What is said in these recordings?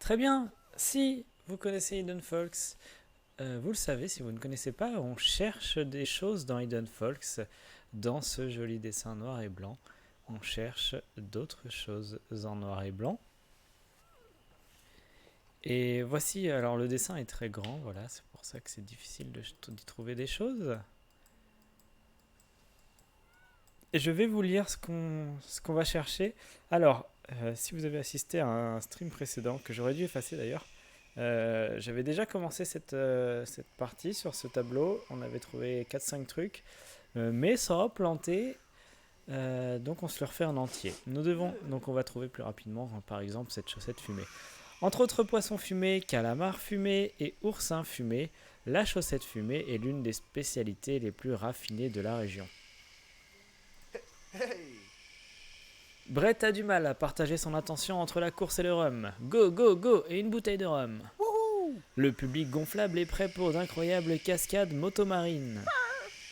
Très bien. Si vous connaissez Hidden Folks, vous le savez. Si vous ne connaissez pas, on cherche des choses dans Hidden Folks. Dans ce joli dessin noir et blanc, on cherche d'autres choses en noir et blanc. Et voici, alors le dessin est très grand, voilà, c'est pour ça que c'est difficile d'y trouver des choses. Et je vais vous lire ce qu'on va chercher. Alors, si vous avez assisté à un stream précédent, que j'aurais dû effacer d'ailleurs, j'avais déjà commencé cette partie sur ce tableau. On avait trouvé 4-5 trucs, mais ça a planté. Donc on se le refait en entier. Donc on va trouver plus rapidement, par exemple, cette chaussette fumée. Entre autres poissons fumés, calamars fumés et oursins fumés, la chaussette fumée est l'une des spécialités les plus raffinées de la région. Brett a du mal à partager son attention entre la course et le rhum. Go, go, go et une bouteille de rhum. Le public gonflable est prêt pour d'incroyables cascades motomarines.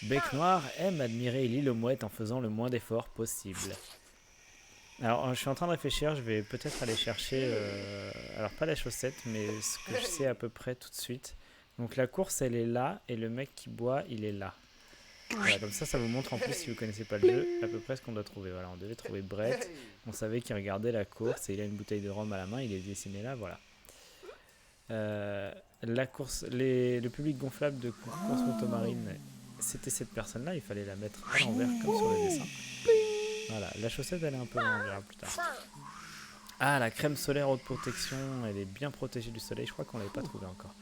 Bec Noir aime admirer l'île aux mouettes en faisant le moins d'efforts possible. Alors, je suis en train de réfléchir, je vais peut-être aller chercher, alors pas la chaussette, mais ce que je sais à peu près tout de suite. Donc la course, elle est là, et le mec qui boit, il est là. Voilà, comme ça vous montre en plus, si vous connaissez pas le jeu, à peu près ce qu'on doit trouver. Voilà, on devait trouver Brett, on savait qu'il regardait la course, et il a une bouteille de rhum à la main, il est dessiné là, voilà. La course, le public gonflable de course motomarine, c'était cette personne-là, il fallait la mettre à l'envers, comme sur le dessin. Voilà, la chaussette elle est un peu on verra plus tard. Ah, la crème solaire haute protection, elle est bien protégée du soleil, je crois qu'on l'avait pas trouvée encore.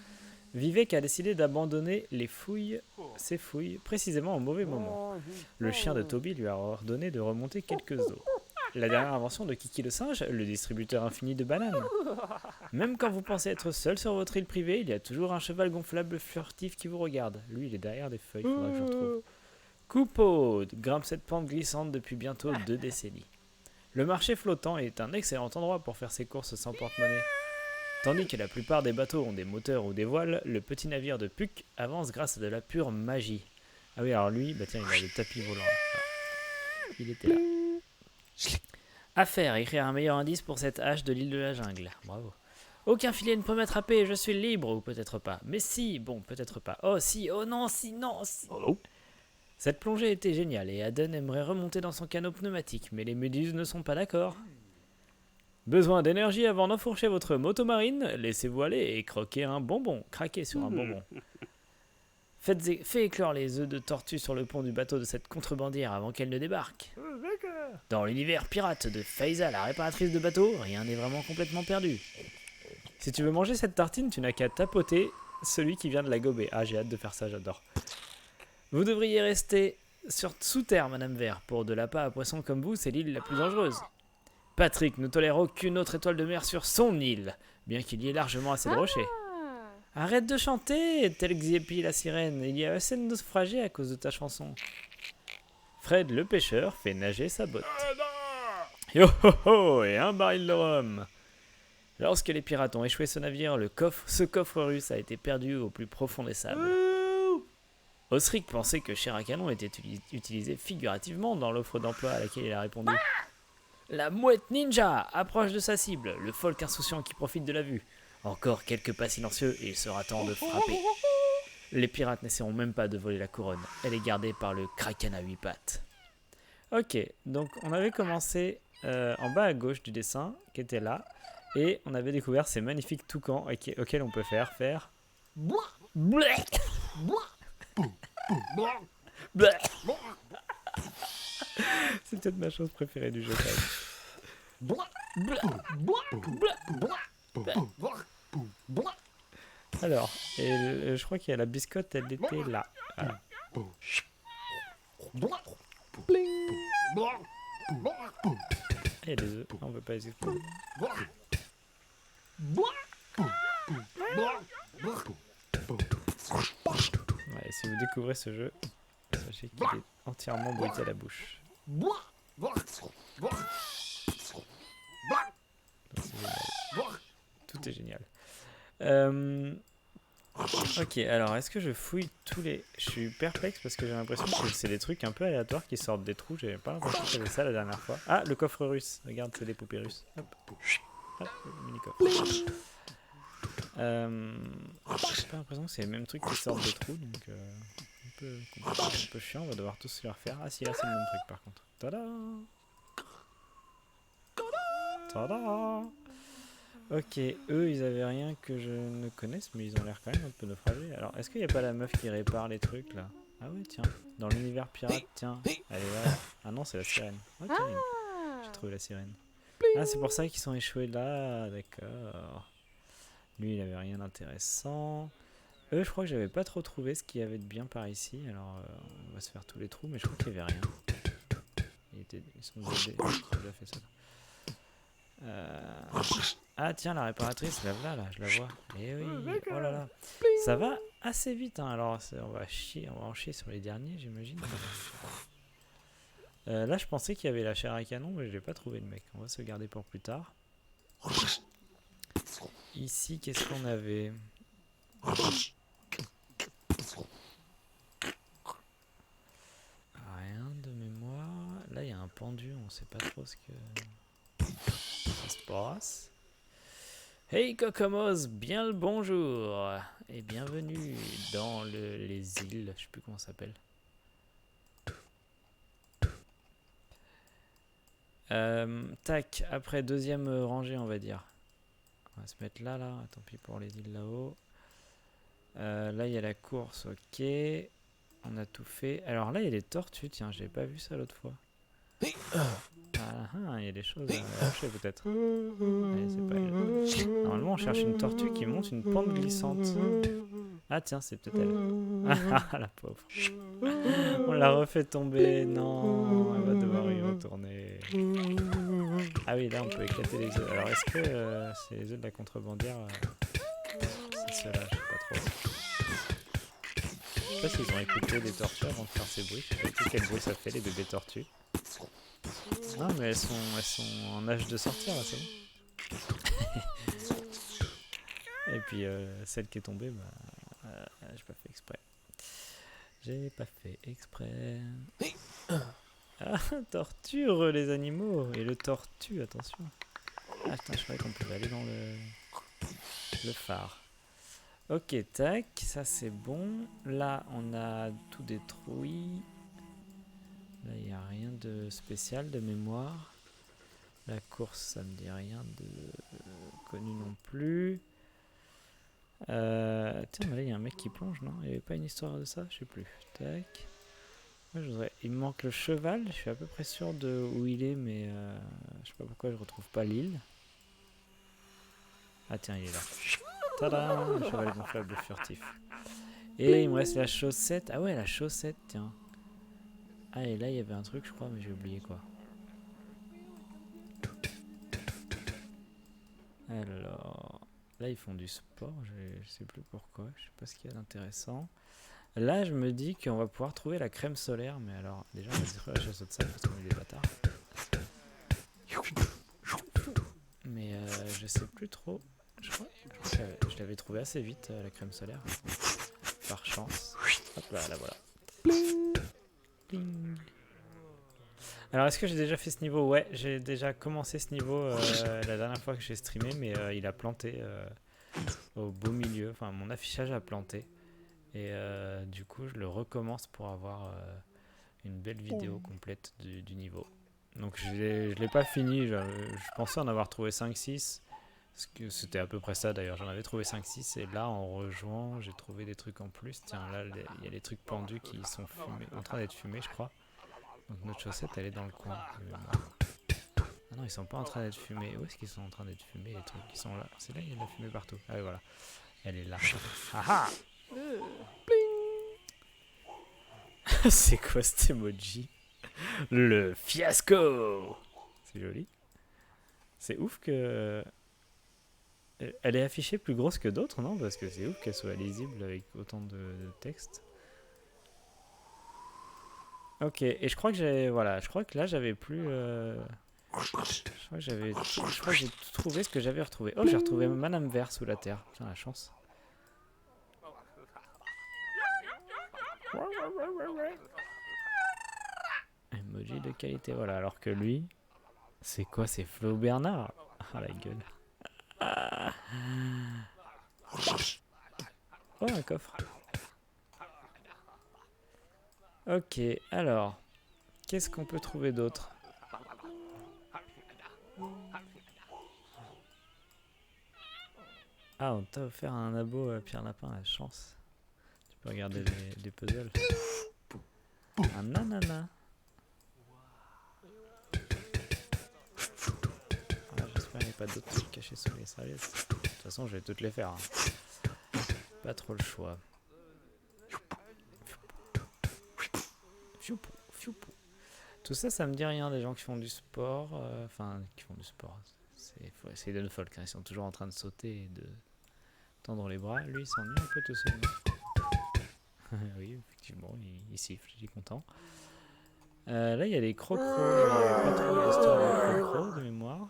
Vivek a décidé d'abandonner ses fouilles, précisément au mauvais moment. Le chien de Toby lui a ordonné de remonter quelques os. La dernière invention de Kiki le singe, le distributeur infini de bananes. Même quand vous pensez être seul sur votre île privée, il y a toujours un cheval gonflable furtif qui vous regarde. Lui, il est derrière des feuilles, il faudra que je le retrouve. Coupeau grimpe cette pente glissante depuis bientôt 2 décennies. Le marché flottant est un excellent endroit pour faire ses courses sans porte-monnaie. Tandis que la plupart des bateaux ont des moteurs ou des voiles, le petit navire de Puck avance grâce à de la pure magie. Ah oui, alors lui, bah tiens, il a le tapis volant. Il était là. Affaire, écrire un meilleur indice pour cette hache de l'île de la jungle. Bravo. Aucun filet ne peut m'attraper, je suis libre, ou peut-être pas. Mais si, bon, peut-être pas. Oh si, oh non, si, non, si. Oh. Cette plongée était géniale et Aden aimerait remonter dans son canot pneumatique, mais les méduses ne sont pas d'accord. Besoin d'énergie avant d'enfourcher votre motomarine? Laissez-vous aller et croquez un bonbon. Craquez sur un bonbon. Faites éclore les œufs de tortue sur le pont du bateau de cette contrebandière avant qu'elle ne débarque. Dans l'univers pirate de Faiza, la réparatrice de bateaux, rien n'est vraiment complètement perdu. Si tu veux manger cette tartine, tu n'as qu'à tapoter celui qui vient de la gober. Ah, j'ai hâte de faire ça, j'adore. Vous devriez rester sous terre, Madame Vert. Pour de l'appât à poisson comme vous, c'est l'île la plus dangereuse. Patrick ne tolère aucune autre étoile de mer sur son île, bien qu'il y ait largement assez de rochers. Arrête de chanter, tel Xiepi la sirène, il y a assez de naufragés à cause de ta chanson. Fred le pêcheur fait nager sa botte. Yo ho ho, et un baril de rhum. Lorsque les pirates ont échoué ce navire, ce coffre russe a été perdu au plus profond des sables. Osric pensait que chair à canon était utilisé figurativement dans l'offre d'emploi à laquelle il a répondu. La mouette ninja approche de sa cible, le folk insouciant qui profite de la vue. Encore quelques pas silencieux et il sera temps de frapper. Les pirates n'essaieront même pas de voler la couronne. Elle est gardée par le kraken à 8 pattes. Ok, donc on avait commencé en bas à gauche du dessin, qui était là, et on avait découvert ces magnifiques toucans auxquels on peut faire. C'est peut-être ma chose préférée du jeu. Alors, et je crois qu'il y a la biscotte, elle était là. Voilà. Et les œufs, on veut pas les exploser. Ouais, si vous découvrez ce jeu, sachez qu'il est entièrement bruité à la bouche. Tout est génial. Ok, alors est-ce que je fouille tous les... Je suis perplexe parce que j'ai l'impression que c'est des trucs un peu aléatoires qui sortent des trous. J'avais pas l'impression qu'il y avait ça la dernière fois. Ah, le coffre russe. Regarde, c'est des poupées russes. Hop. Ah, le mini-coffre. J'ai pas l'impression que c'est les mêmes trucs qui sortent des trous, donc un peu compliqué, un peu chiant, on va devoir tous les refaire. Ah si, là c'est le même truc par contre. Tada! Tada! Ok, eux ils avaient rien que je ne connaisse, mais ils ont l'air quand même un peu naufragés. Alors, est-ce qu'il n'y a pas la meuf qui répare les trucs là? Ah ouais, tiens, dans l'univers pirate, tiens, elle est là. Ah non, c'est la sirène. Ok, j'ai trouvé la sirène. Ah, c'est pour ça qu'ils sont échoués là, d'accord. Lui, il avait rien d'intéressant. Eux, je crois que j'avais pas trop trouvé ce qu'il y avait de bien par ici. Alors, on va se faire tous les trous, mais je crois qu'il y avait rien. Ils sont déjà fait ça. Ah tiens, la réparatrice, la voilà, là, je la vois. Eh oui, oh là là. Ça va assez vite, hein. Alors on va en chier sur les derniers, j'imagine. Là, je pensais qu'il y avait la chair à canon, mais je l'ai pas trouvé le mec. On va se garder pour plus tard. Ici, qu'est-ce qu'on avait? Rien de mémoire. Là, il y a un pendu, on sait pas trop ce que ça se passe. Hey Kokomos, bien le bonjour et bienvenue dans les îles, je sais plus comment ça s'appelle. Tac, après deuxième rangée on va dire. On va se mettre là, tant pis pour les îles là-haut. Là il y a la course, ok. On a tout fait. Alors là il y a des tortues, tiens, j'avais pas vu ça l'autre fois. Ah, il y a des choses à lâcher peut-être. Normalement on cherche une tortue qui monte une pente glissante. Ah tiens, c'est peut-être elle. Ah la pauvre. On l'a refait tomber. Non, elle va devoir y retourner. Ah oui, là on peut éclater les œufs. Alors est-ce que c'est les œufs de la contrebandière c'est ceux-là, je sais pas trop. Je sais pas s'ils ont écouté les tortues avant de faire ces bruits. Je sais pas quel bruit ça fait les bébés tortues. Non mais elles sont en âge de sortir là, c'est bon. Et puis celle qui est tombée, bah, j'ai pas fait exprès. J'ai pas fait exprès. Ah, torture les animaux. Et le tortue, attention. Ah putain, je croyais qu'on pouvait aller dans le phare. Ok, tac, ça c'est bon. Là, on a tout détruit. Là, il n'y a rien de spécial de mémoire. La course, ça me dit rien de connu non plus. Tiens, mais là, il y a un mec qui plonge, non? Il n'y avait pas une histoire de ça? Je sais plus. Tac. Moi, il me manque le cheval. Je suis à peu près sûr de où il est, mais je sais pas pourquoi je retrouve pas l'île. Ah tiens, il est là. Tada! Le cheval gonflable furtif. Et il me reste la chaussette. Ah ouais, la chaussette, tiens. Ah, et là, il y avait un truc, je crois, mais j'ai oublié quoi. Alors, là, ils font du sport. Je sais plus pourquoi. Je sais pas ce qu'il y a d'intéressant. Là, je me dis qu'on va pouvoir trouver la crème solaire. Mais alors, déjà, on va détruire la chasse de sable parce qu'on est des bâtards. Mais je sais plus trop. Je crois que je l'avais trouvé assez vite, la crème solaire. Par chance. Hop là, la voilà. Bling. Alors, est-ce que j'ai déjà fait ce niveau? Ouais, j'ai déjà commencé ce niveau la dernière fois que j'ai streamé, mais il a planté au beau milieu. Enfin, mon affichage a planté. Et du coup, je le recommence pour avoir une belle vidéo complète du niveau. Donc, je l'ai pas fini. Je pensais en avoir trouvé 5-6. C'était à peu près ça d'ailleurs. J'en avais trouvé 5-6. Et là, en rejoignant, j'ai trouvé des trucs en plus. Tiens, là, il y a des trucs pendus qui sont en train d'être fumés, je crois. Donc notre chaussette, elle est dans le coin. Ah non, ils sont pas en train d'être fumés. Où est-ce qu'ils sont en train d'être fumés, les trucs? Ils sont là. C'est là, il y a de la fumée partout. Ah oui, voilà. Elle est là. Ah ah. C'est quoi cet emoji? Le fiasco. C'est joli. C'est ouf que... Elle est affichée plus grosse que d'autres, non? Parce que c'est ouf qu'elle soit lisible avec autant de texte. Ok, et je crois que j'ai... Voilà, je crois que là, j'avais plus... Je crois que j'ai trouvé ce que j'avais retrouvé. Oh, j'ai retrouvé Madame Vert sous la terre. Putain, la chance. Emoji de qualité, voilà. Alors que lui, c'est quoi? C'est Flo Bernard. Ah, la gueule. Ah. Oh, un coffre. Ok, alors, qu'est-ce qu'on peut trouver d'autre? Ah, on t'a offert un abo Pierre Lapin, la chance. Tu peux regarder les puzzles. Un ananas. Ah, j'espère qu'il n'y a pas d'autres trucs cachés sous les serviettes. De toute façon, je vais toutes les faire. Hein. Pas trop le choix. Fioupou, fioupou. Tout ça, ça me dit rien des gens qui font du sport. Enfin, qui font du sport. Il faut essayer de ne folk. Hein. Ils sont toujours en train de sauter et de tendre les bras. Lui, il s'ennuie un peu tout seul. Oui, effectivement, il siffle, il est content. Là, il y a des crocros. Pas trop l'histoire des crocros de mémoire.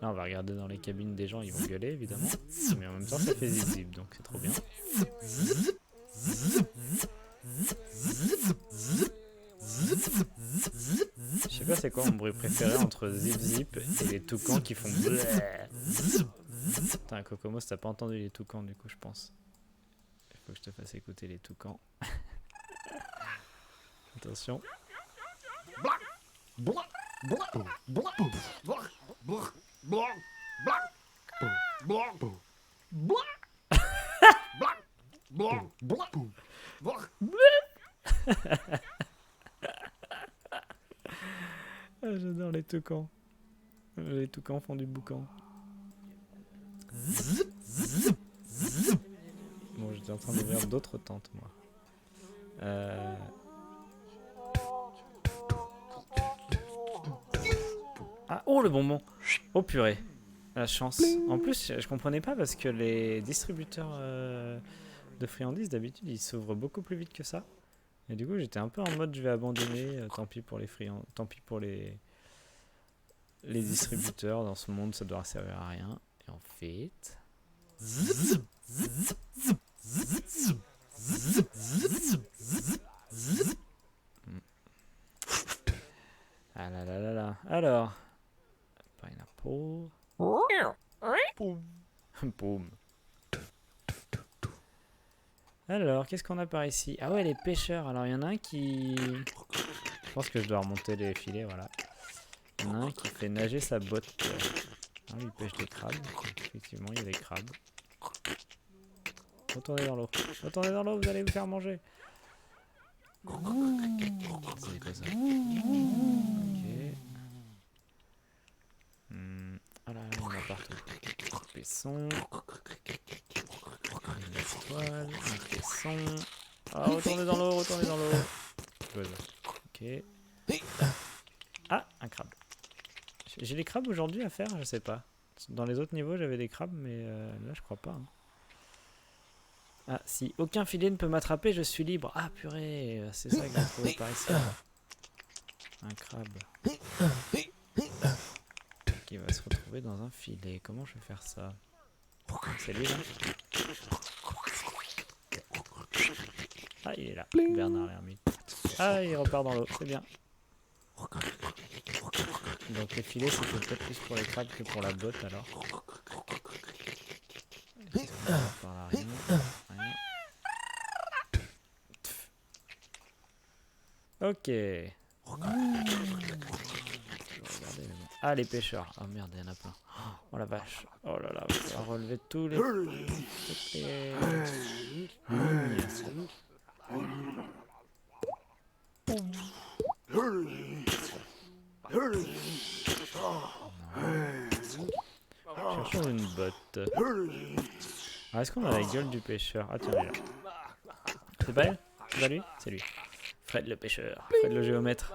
Là, on va regarder dans les cabines des gens, ils vont gueuler évidemment. Mais en même temps, ça fait zip-zip, donc c'est trop bien. Je sais pas c'est quoi mon bruit préféré entre zip-zip et les toucans qui font bleh. Putain, Kokomos, t'as pas entendu les toucans du coup, je pense. Il faut que je te fasse écouter les toucans. Attention. Ah, j'adore les toucans. Les toucans font du boucan. Bon, j'étais en train d'ouvrir d'autres tentes, moi. Ah, oh le bonbon! Oh purée! La chance. En plus, je comprenais pas parce que les distributeurs de friandises, d'habitude, ils s'ouvrent beaucoup plus vite que ça. Et du coup, j'étais un peu en mode je vais abandonner. Tant pis pour les tant pis pour les distributeurs. Dans ce monde, ça doit servir à rien. Et en fait. Ah là là là là. Alors. Pineapple. Boum. Alors, qu'est-ce qu'on a par ici? Ah ouais, les pêcheurs. Alors, il y en a un qui... Je pense que je dois remonter les filets, voilà. Il y en a un qui fait nager sa botte. Ah, il pêche des crabes. Effectivement, il y a des crabes. Retournez dans l'eau. Retournez dans l'eau, vous allez vous faire manger. C'est quoi ça? Ok. Ah là, il y en a partout. Un paisson. Une étoile. Un paisson. Ah, retournez dans l'eau, retournez dans l'eau. Good. Ok. Ah, un crabe. J'ai des crabes aujourd'hui à faire, je sais pas. Dans les autres niveaux, j'avais des crabes, mais là, je crois pas. Hein. Ah, si aucun filet ne peut m'attraper, je suis libre. Ah, purée, c'est ça que j'ai trouvé par ici. Un crabe. Qui va se retrouver dans un filet. Comment je vais faire ça? C'est lui, là? Ah, il est là. Bernard l'ermite. Ah, il repart dans l'eau, c'est bien. Donc les filets, c'était peut-être plus pour les crabes que pour la botte, alors. Par là, rien. Rien. Ok. Ah, les pêcheurs. Oh merde, il y en a plein. Oh la vache. Oh là là, on va relever tous les... Toutes les... Cherchons une botte. Ah, est-ce qu'on a la gueule du pêcheur? Ah tiens, il est là. C'est pas elle? C'est pas lui? C'est lui. Fred le pêcheur. Fred le géomètre.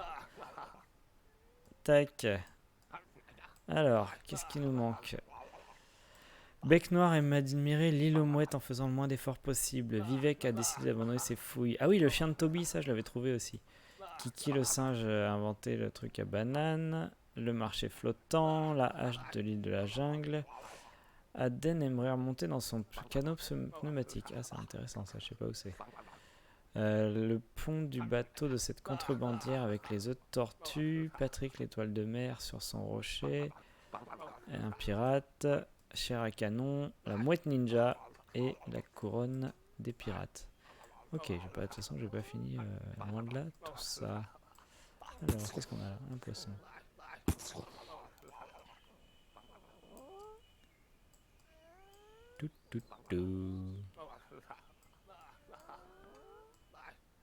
Tac. Alors, qu'est-ce qui nous manque? Bec Noir aime admirer l'île aux mouettes en faisant le moins d'efforts possible. Vivek a décidé d'abandonner ses fouilles. Ah oui, le chien de Toby, ça je l'avais trouvé aussi. Kiki le singe a inventé le truc à banane. Le marché flottant. La hache de l'île de la jungle. Aden aimerait remonter dans son canot pneumatique. Ah, c'est intéressant ça, je sais pas où c'est. Le pont du bateau de cette contrebandière avec les œufs de tortue. Patrick l'étoile de mer sur son rocher. Un pirate. chair à canon, la mouette ninja et la couronne des pirates. Ok, de toute façon, j'ai pas fini loin de là tout ça. Alors, qu'est-ce qu'on a là? Un poisson. Tout, tout, tout.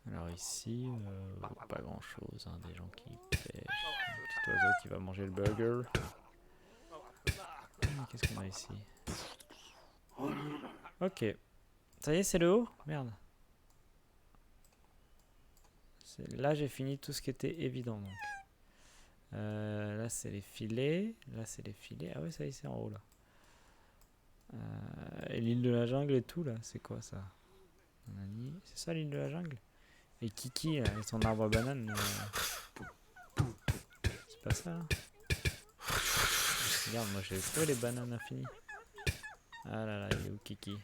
Alors ici, pas grand chose, hein, des gens qui pêchent. Un petit oiseau qui va manger le burger. Qu'est-ce qu'on a ici? Ok. Ça y est, c'est le haut? Merde. Là, j'ai fini tout ce qui était évident. Donc. Là, c'est les filets. Là, c'est les filets. Ah ouais, ça y est, c'est en haut là. Et l'île de la jungle et tout là, c'est quoi ça? C'est ça l'île de la jungle? Et Kiki, là, et son arbre à banane. C'est pas ça, hein? Regarde, moi j'ai trouvé les bananes infinies. Ah là là, il est où Kiki?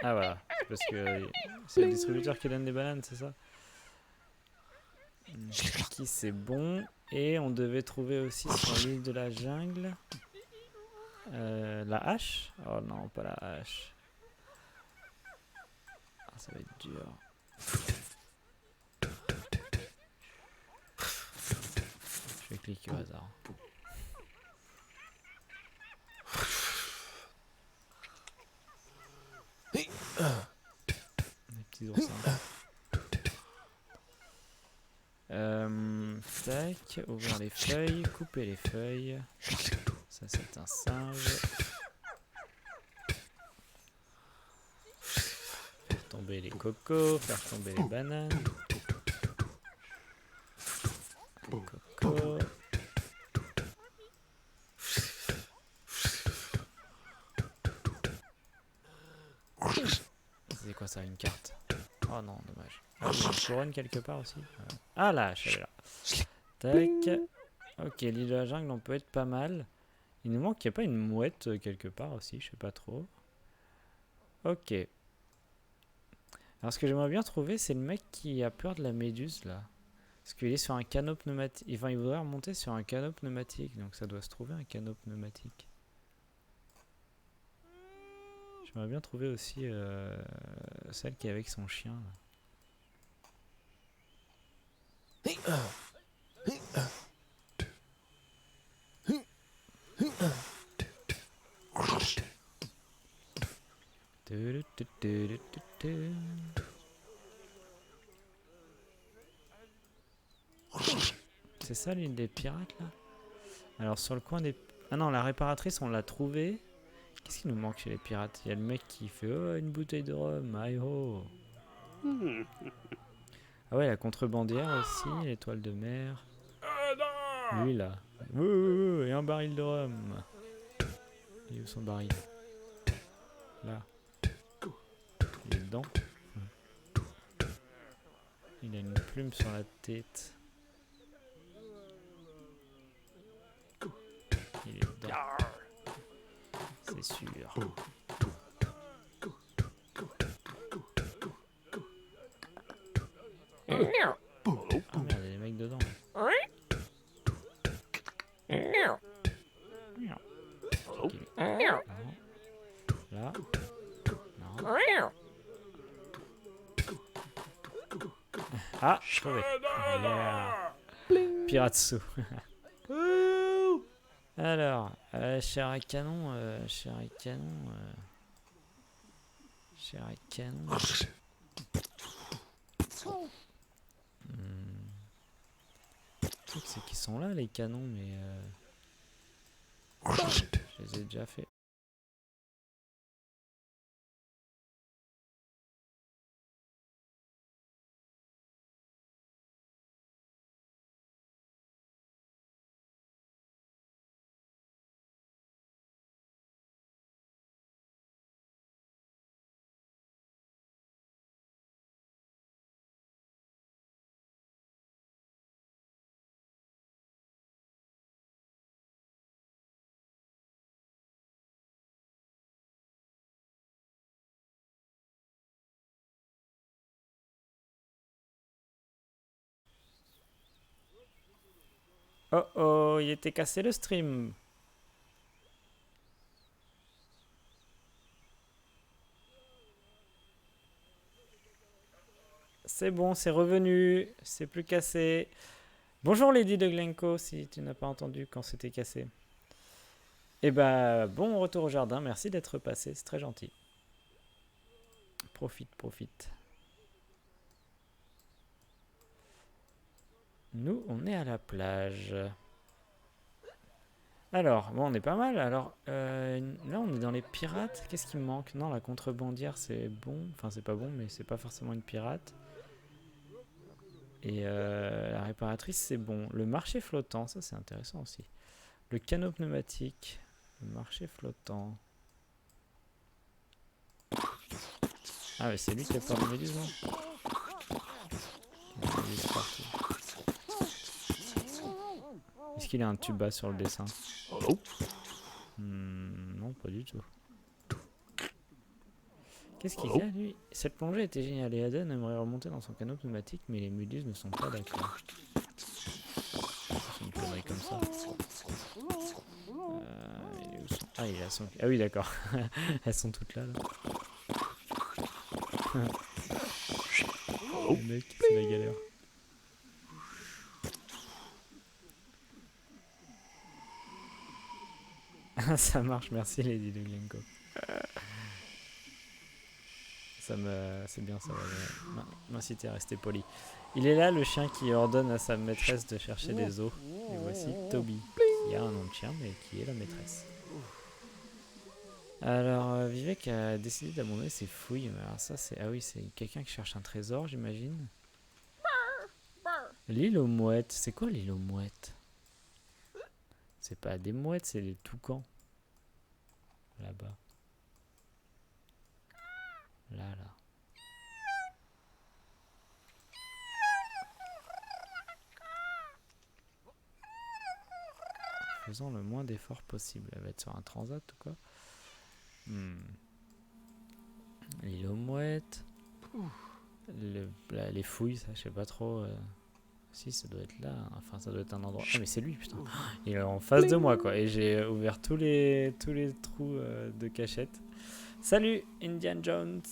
Ah voilà, c'est parce que c'est le distributeur qui donne des bananes, c'est ça? Kiki c'est bon. Et on devait trouver aussi sur l'île de la jungle la hache. Oh non, pas la hache. Ah, ça va être dur. Je vais cliquer au hasard. Les petits oursins. Tac, ouvrir les feuilles, couper les feuilles. Ça c'est un singe. Faire tomber les cocos, faire tomber les bananes. Coco. C'est quoi ça, une carte? Oh non, dommage. Ah, il y a une couronne quelque part aussi. Ah là, je suis là. Tac. Ok, l'île de la jungle, on peut être pas mal. Il nous manque, il n'y a pas une mouette quelque part aussi, je sais pas trop. Ok. Alors ce que j'aimerais bien trouver, c'est le mec qui a peur de la méduse là. Parce qu'il est sur un canot pneumatique. Enfin, il voudrait remonter sur un canot pneumatique, donc ça doit se trouver un canot pneumatique. J'aimerais bien trouver aussi celle qui est avec son chien là. C'est ça l'île des pirates là? Alors sur le coin des... Ah non, la réparatrice on l'a trouvée. Qu'est-ce qui nous manque chez les pirates? Il y a le mec qui fait oh une bouteille de rhum, aïe ho. Ah ouais, la contrebandière aussi, l'étoile de mer. Lui là. Et un baril de rhum. Il est où son baril? Là. Il est dedans. Il a une plume sur la tête. Il est dedans. C'est sûr. Ah merde, il y a des mecs dedans. Okay. Là. Non. Ah, je trouvais. Yeah. Piratsu. Alors, chair à canon, chair à canon, chair à canon. Le truc c'est qu'ils sont là les canons, mais je les ai déjà fait. Oh oh, il était cassé le stream. C'est bon, c'est revenu. C'est plus cassé. Bonjour Lady de Glencoe, si tu n'as pas entendu quand c'était cassé. Eh bah, bon retour au jardin. Merci d'être passé. C'est très gentil. Profite, profite. Nous, on est à la plage. Alors, bon, on est pas mal. Alors, là, on est dans les pirates. Qu'est-ce qui me manque? Non, la contrebandière, c'est bon. Enfin, c'est pas bon, mais c'est pas forcément une pirate. Et la réparatrice, c'est bon. Le marché flottant, ça, c'est intéressant aussi. Le canot pneumatique. Le marché flottant. Ah, mais c'est lui qui a peur de méduse, non? Il y a des méduses partout. Est-ce qu'il a un tuba sur le dessin? Non, pas du tout. Qu'est-ce qu'il a, lui? Cette plongée était géniale et Aden aimerait remonter dans son canot pneumatique, mais les méduses ne sont pas d'accord. C'est une connerie comme ça. Il est où son... Ah, il a son... Ah oui, d'accord. Elles sont toutes là, là. Le mec, c'est la galère. Ça marche, merci Lady de Glencoe. C'est bien, ça va m'inciter à rester poli. Il est là le chien qui ordonne à sa maîtresse de chercher des os. Et voici Toby, qui a un nom de chien mais qui est la maîtresse. Alors Vivek a décidé d'abandonner ses fouilles. Mais alors ça c'est... Ah oui, c'est quelqu'un qui cherche un trésor, j'imagine. L'île aux mouettes. C'est quoi l'île aux mouettes? C'est pas des mouettes, c'est des toucans. Là-bas. Là. Faisant le moins d'efforts possible. Elle va être sur un transat ou quoi? L'île aux mouettes. Les fouilles, ça, je sais pas trop. Si, ça doit être là. Enfin, ça doit être un endroit. Ah, mais c'est lui, putain. Il est en face de moi, quoi. Et j'ai ouvert tous les trous de cachette. Salut, Indiana Jones.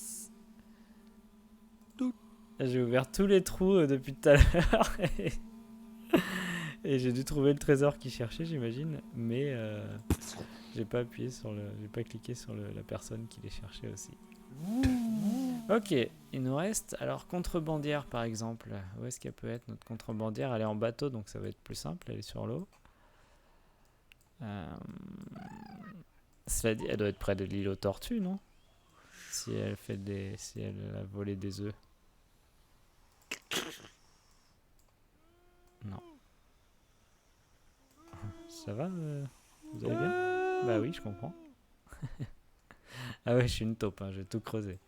J'ai ouvert tous les trous depuis tout à l'heure. Et j'ai dû trouver le trésor qu'il cherchait, j'imagine. Mais j'ai pas appuyé sur le... J'ai pas cliqué sur la personne qui les cherchait aussi. Ok, il nous reste... Alors, contrebandière, par exemple. Où est-ce qu'elle peut être, notre contrebandière? Elle est en bateau, donc ça va être plus simple. Elle est sur l'eau. Cela dit, elle doit être près de l'île aux tortues, non? Si elle fait des... Si elle a volé des œufs. Non. Ça va vous allez bien? Bah oui, je comprends. Ah ouais, je suis une taupe, hein, j'ai tout creusé.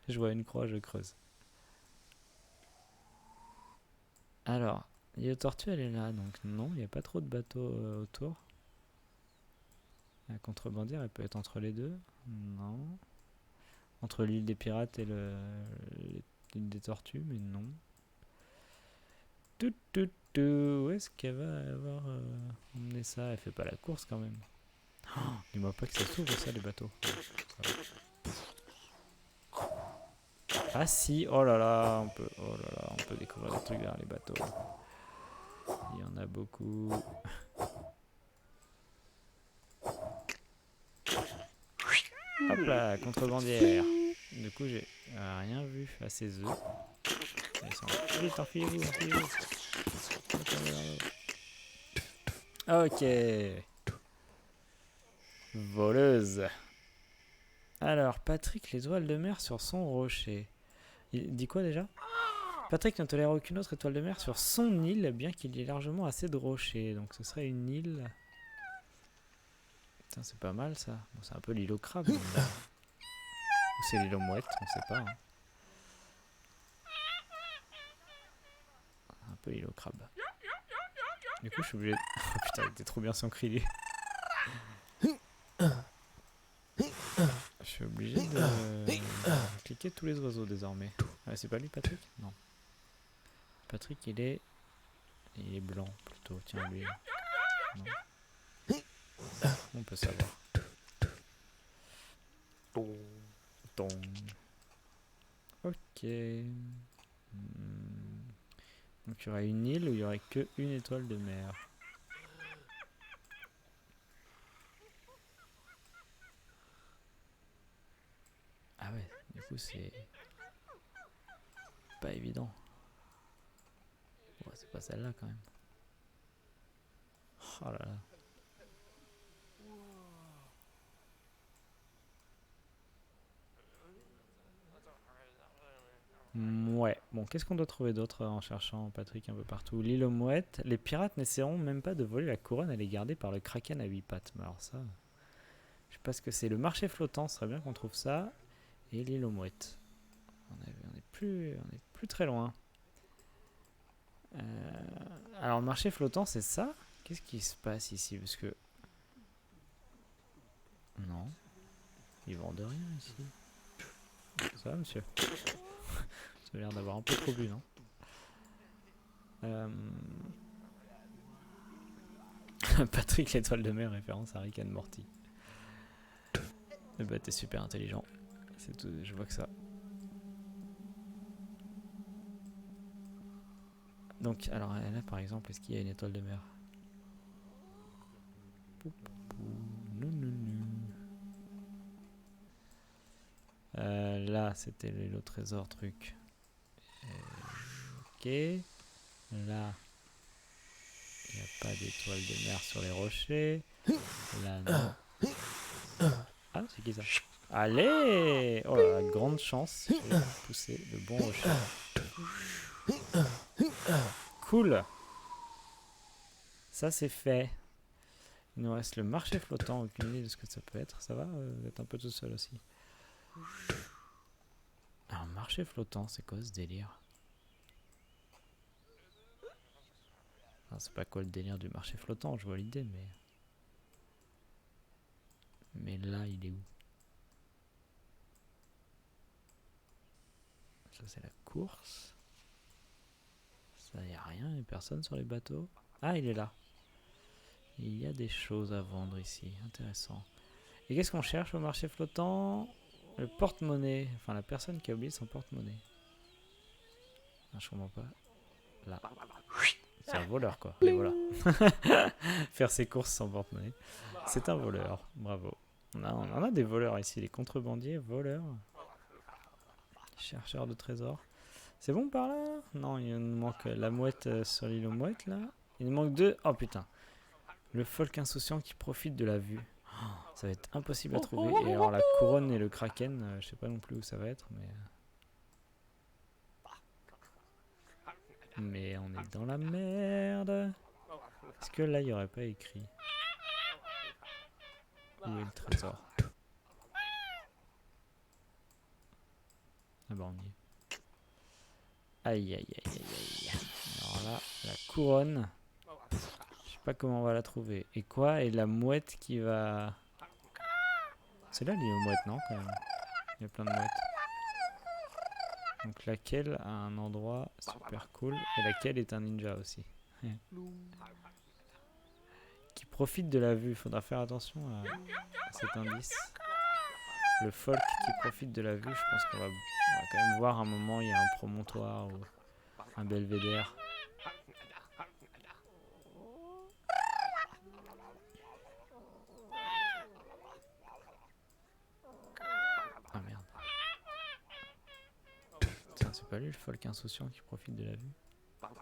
Je vois une croix, je creuse. Alors, l'île aux tortues, elle est là, donc non, il n'y a pas trop de bateaux autour. La contrebandière, elle peut être entre les deux? Non. Entre l'île des pirates et l'île des tortues, mais non. Où est-ce qu'elle va avoir emmené ça? Elle fait pas la course quand même. Oh, dis-moi pas que ça s'ouvre ça, les bateaux. Ah si, oh là là, on peut découvrir des trucs derrière les bateaux. Il y en a beaucoup. Hop là, contrebandière. Du coup, j'ai rien vu à ces œufs. Vite, enfilez-vous. Ok. Voleuse. Alors, Patrick, les étoiles de mer sur son rocher. Il dit quoi déjà? Patrick ne tolère aucune autre étoile de mer sur son île, bien qu'il y ait largement assez de rochers. Donc ce serait une île... Putain, c'est pas mal ça. Bon, c'est un peu l'île au crabe. Ou c'est l'île aux mouettes, on sait pas. Hein. Un peu l'île au crabe. Du coup, je suis obligé de... Oh putain, il était trop bien son cri, lui. Je suis obligé de cliquer tous les oiseaux désormais. Ah, c'est pas lui, Patrick? Non. Patrick, il est blanc plutôt. Tiens, lui. Non. On peut savoir. Ton. Ok. Donc il y aura une île où il y aurait que une étoile de mer. Ah ouais, du coup c'est pas évident. Bon, c'est pas celle-là quand même. Oh là là. Ouais, bon, qu'est-ce qu'on doit trouver d'autre en cherchant Patrick un peu partout? L'île aux mouettes. Les pirates n'essaieront même pas de voler la couronne, elle est gardée par le kraken à 8 pattes. Mais alors ça, je sais pas ce que c'est. Le marché flottant, ce serait bien qu'on trouve ça. Et l'île aux mouettes. On est plus très loin. Alors le marché flottant, c'est ça? Qu'est-ce qui se passe ici? Parce que... Non, ils vendent rien ici. Ça va, monsieur? Ça a l'air d'avoir un peu trop bu, non? Patrick l'étoile de mer, référence à Rick and Morty. Eh bah t'es super intelligent. C'est tout, je vois que ça. Donc, alors là par exemple, est-ce qu'il y a une étoile de mer? Là, c'était le trésor truc. Ok. Là, il n'y a pas d'étoile de mer sur les rochers. Là, non. Ah, c'est qui ça? Allez! Oh là là, grande chance. J'ai poussé le bon rocher. Cool! Ça, c'est fait. Il nous reste le marché flottant. Aucune idée de ce que ça peut être. Ça va? Vous êtes un peu tout seul aussi. Un marché flottant, c'est quoi ce délire? Enfin, c'est pas quoi le délire du marché flottant, je vois l'idée, mais... Mais là, il est où? Ça, c'est la course. Ça, y a rien, il y a personne sur les bateaux. Ah, il est là. Il y a des choses à vendre ici, intéressant. Et qu'est-ce qu'on cherche au marché flottant? Le porte-monnaie, enfin la personne qui a oublié son porte-monnaie. Ah, je comprends pas. Là. C'est un voleur quoi, les voilà. Faire ses courses sans porte-monnaie. C'est un voleur, bravo. On en a des voleurs ici, les contrebandiers, voleurs. Chercheurs de trésors. C'est bon par là? Non, il nous manque la mouette sur l'île aux mouettes là. Il nous manque deux. Oh putain. Le folk insouciant qui profite de la vue. Oh, ça va être impossible à trouver. Et alors la couronne et le kraken, je sais pas non plus où ça va être, mais... Mais on est dans la merde. Est-ce que là, il n'y aurait pas écrit où est le trésor? Ah bah on y est. Aïe aïe aïe aïe aïe. Alors là, la couronne. Je sais pas comment on va la trouver. Et quoi? Et la mouette qui va... C'est là l'île aux mouettes, non quand même? Il y a plein de mouettes. Donc laquelle a un endroit super cool et laquelle est un ninja aussi. Qui profite de la vue. Faudra faire attention à cet indice. Le folk qui profite de la vue, je pense qu'on va quand même voir un moment, il y a un promontoire ou un belvédère. Ah merde. Tiens, c'est pas lui le folk insouciant qui profite de la vue? Merde.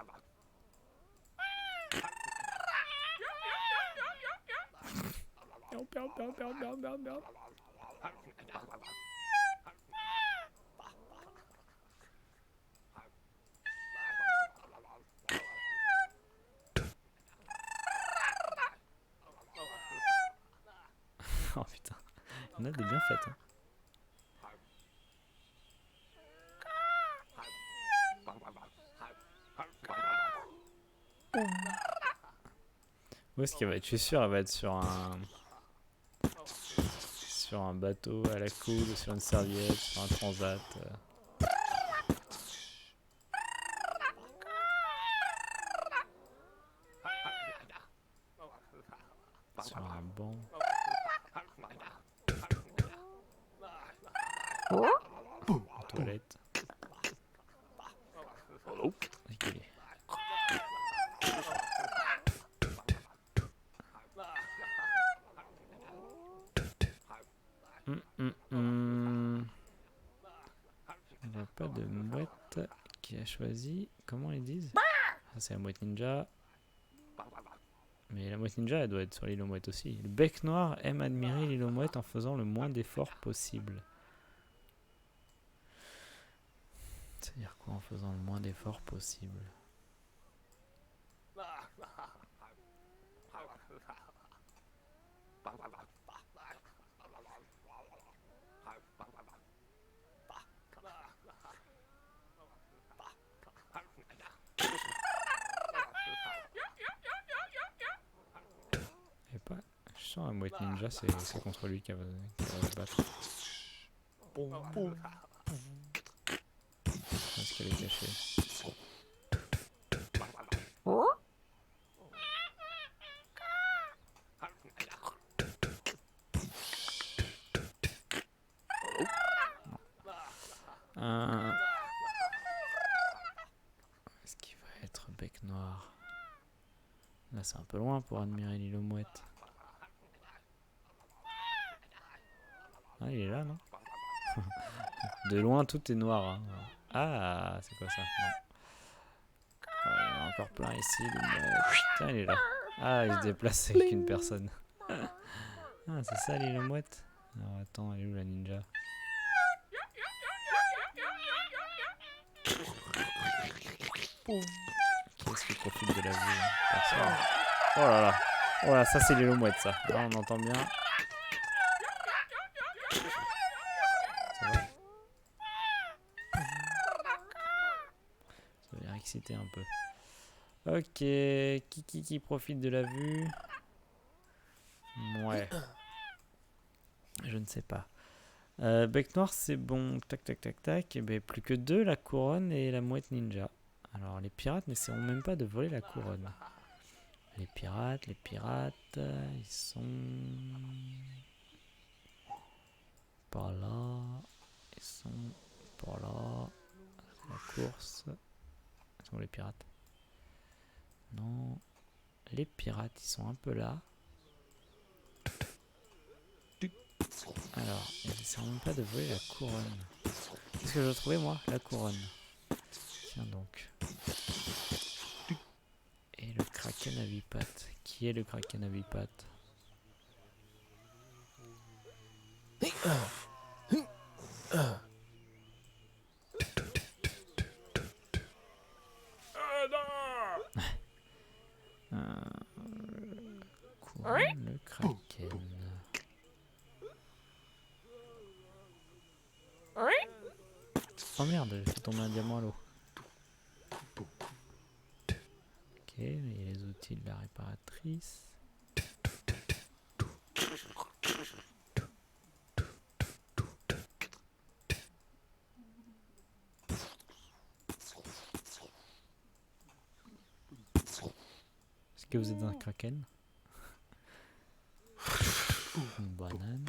Oh putain, il y en a des bien faites. Hein. Où est-ce qu'elle va être? Je suis sûr, elle va être sur un bateau à la cool, sur une serviette, sur un transat. sur un banc. Aux toilettes. Rigoler. On voit pas de mouette qui a choisi. Comment ils disent? Ah, c'est la mouette ninja. Mais la mouette ninja, elle doit être sur l'île aux mouettes aussi. Le bec noir aime admirer l'île aux mouettes en faisant le moins d'efforts possible. C'est-à-dire quoi en faisant le moins d'efforts possible? Et pas. Je sens la mouette ninja, c'est contre lui qu'elle va se battre. Est-ce qu'elle est cachée? Est-ce qu'il va être bec noir? Là c'est un peu loin pour admirer l'île aux mouettes. Ah il est là non? De loin tout est noir. Hein. Ah c'est quoi ça? Non. Il y en a encore plein ici. Putain il est là. Ah il se déplace avec une personne. Ah c'est ça l'île aux mouettes? Alors attends elle est où la ninja? Qu'est-ce qui profite de la vue? Personne. Oh là là. Oh là ça c'est l'île aux mouettes ça. Là on entend bien. Ça va? Ça va l'air excité un peu. Ok. Qui profite de la vue? Ouais. Je ne sais pas. Bec noir c'est bon. Tac tac tac tac. Et ben plus que deux, la couronne et la mouette ninja. Alors les pirates n'essaieront même pas de voler la couronne. Les pirates, ils sont par là. Ils sont par là. La course. Ils sont où les pirates? Non. Les pirates, ils sont un peu là. Alors, ils n'essaieront même pas de voler la couronne. Qu'est-ce que je dois trouver moi? La couronne. Tiens donc. Et le kraken à 8 pattes. Qui est le kraken à 8 pattes? Couronne, le kraken. Oh merde, j'ai fait tomber un diamant à l'eau. Ok, il y a les outils de la réparatrice. Est-ce que vous êtes un kraken? Une banane.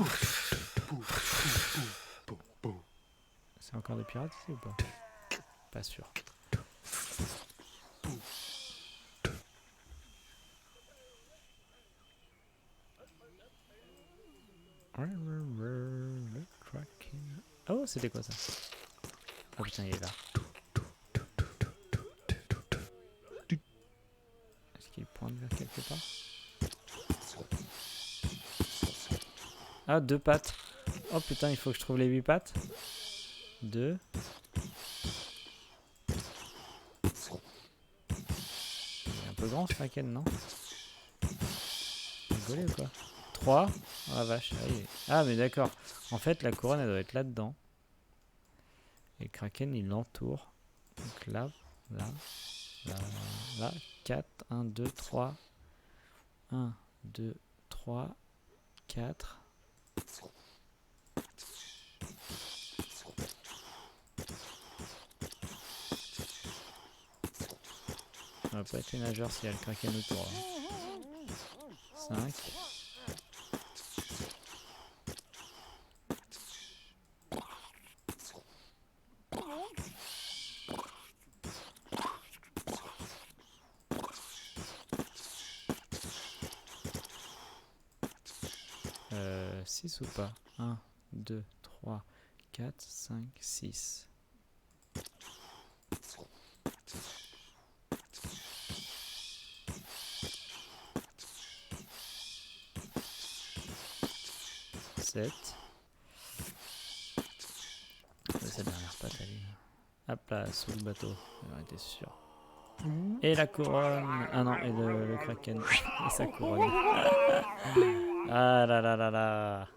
C'est encore des pirates ici ou pas? Pas sûr. Le kraken. Oh, c'était quoi ça? Oh putain, il est là. Est-ce qu'il pointe vers quelque part? Ah, 2 pattes. Oh putain, il faut que je trouve les 8 pattes. 2. Il est un peu grand ce kraken, non? Rigolé ou quoi? 3. Oh la vache. Ah, mais d'accord. En fait, la couronne, elle doit être là-dedans. Et le kraken, il l'entoure. Donc là, là, là, là. 4. 1, 2, 3. 1, 2, 3, 4. Ça va pas être les nageurs s'il y a le kraken autour. 5. 6 ou pas? 1, 2, 3, 4, 5, 6. Sa dernière patte à lui. Hop là, sous le bateau. J'en étais sûr. Et la couronne. Ah non, et le kraken. Et sa couronne. Ah là là là là.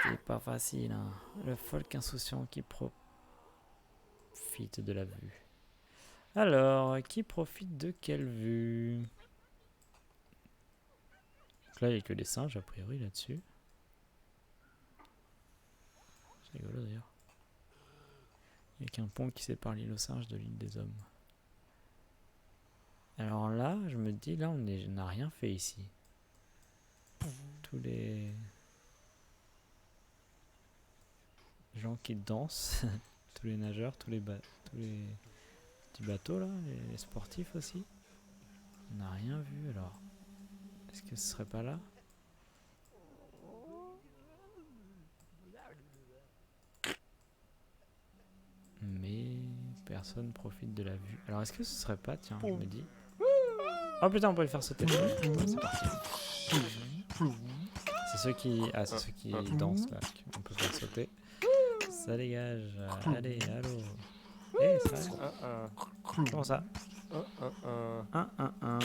C'était pas facile, hein. Le folk insouciant qui profite de la vue. Alors, qui profite de quelle vue? Donc là, il n'y a que des singes, a priori, là-dessus. C'est rigolo, d'ailleurs. Il n'y a qu'un pont qui sépare l'île aux singes de l'île des hommes. Alors là, je me dis, là, on n'a rien fait ici. Tous les gens qui dansent, tous les nageurs, tous les petits bateaux, là, les sportifs aussi. On n'a rien vu, alors. Est-ce que ce serait pas là? Mais personne profite de la vue. Alors est-ce que ce serait pas, tiens, je me dis. Oh putain, on peut le faire sauter. Ouais, c'est parti. C'est ceux qui. Ah, c'est ceux qui dansent là. On peut faire sauter. Ça dégage. Allez, allô. Eh, ça va? Comment ça? 1, 1, 1.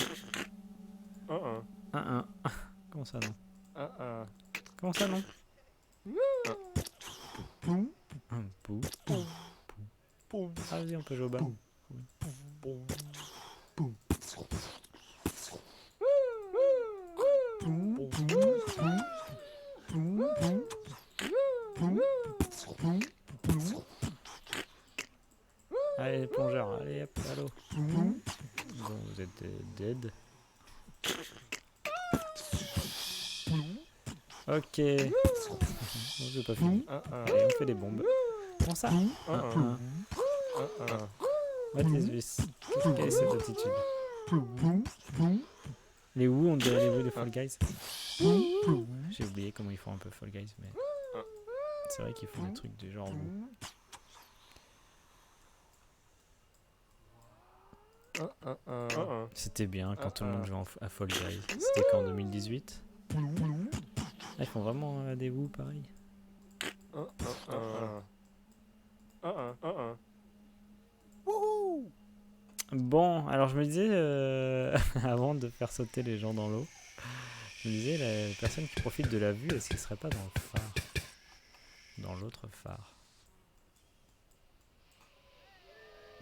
1, 1. Comment ça non? Comment ça non? Un pou. Ah, vas-y, on peut jouer au ballon. Allez, plongeur, allez, hop, allô. Bon, vous êtes dead. Ok. Non, j'ai pas fini. Allez, on fait des bombes. Comment ça? What is this? Quelle est cette attitude? Les Who, on dirait les Who de Fall Guys. J'ai oublié comment ils font un peu Fall Guys, mais c'est vrai qu'ils font des trucs du genre Who. C'était bien quand tout le monde jouait à Fall Guys. C'était qu'en 2018. Ah, ils font vraiment des Who pareil. Bon, alors je me disais, avant de faire sauter les gens dans l'eau, je me disais, la personne qui profite de la vue, est-ce qu'il serait pas dans le phare? Dans l'autre phare.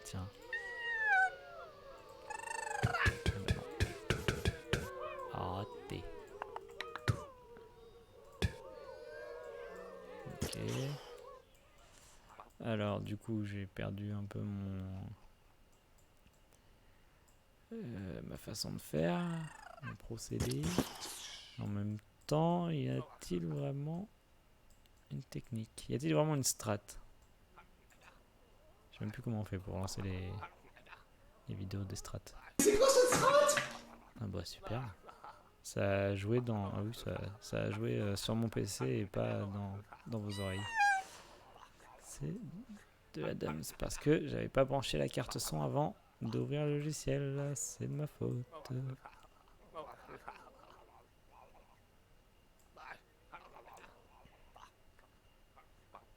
Tiens. Raté. Ok. Alors, du coup, j'ai perdu un peu ma façon de faire, mon procédé. En même temps, y a-t-il vraiment une technique? Y a-t-il vraiment une strat? Je sais même plus comment on fait pour lancer les vidéos des strats. C'est quoi cette strat? Ah bah super. Ça a joué dans... Ah oui, ça a joué sur mon PC et pas dans vos oreilles. C'est de la dame. C'est parce que j'avais pas branché la carte son avant d'ouvrir le logiciel. C'est de ma faute.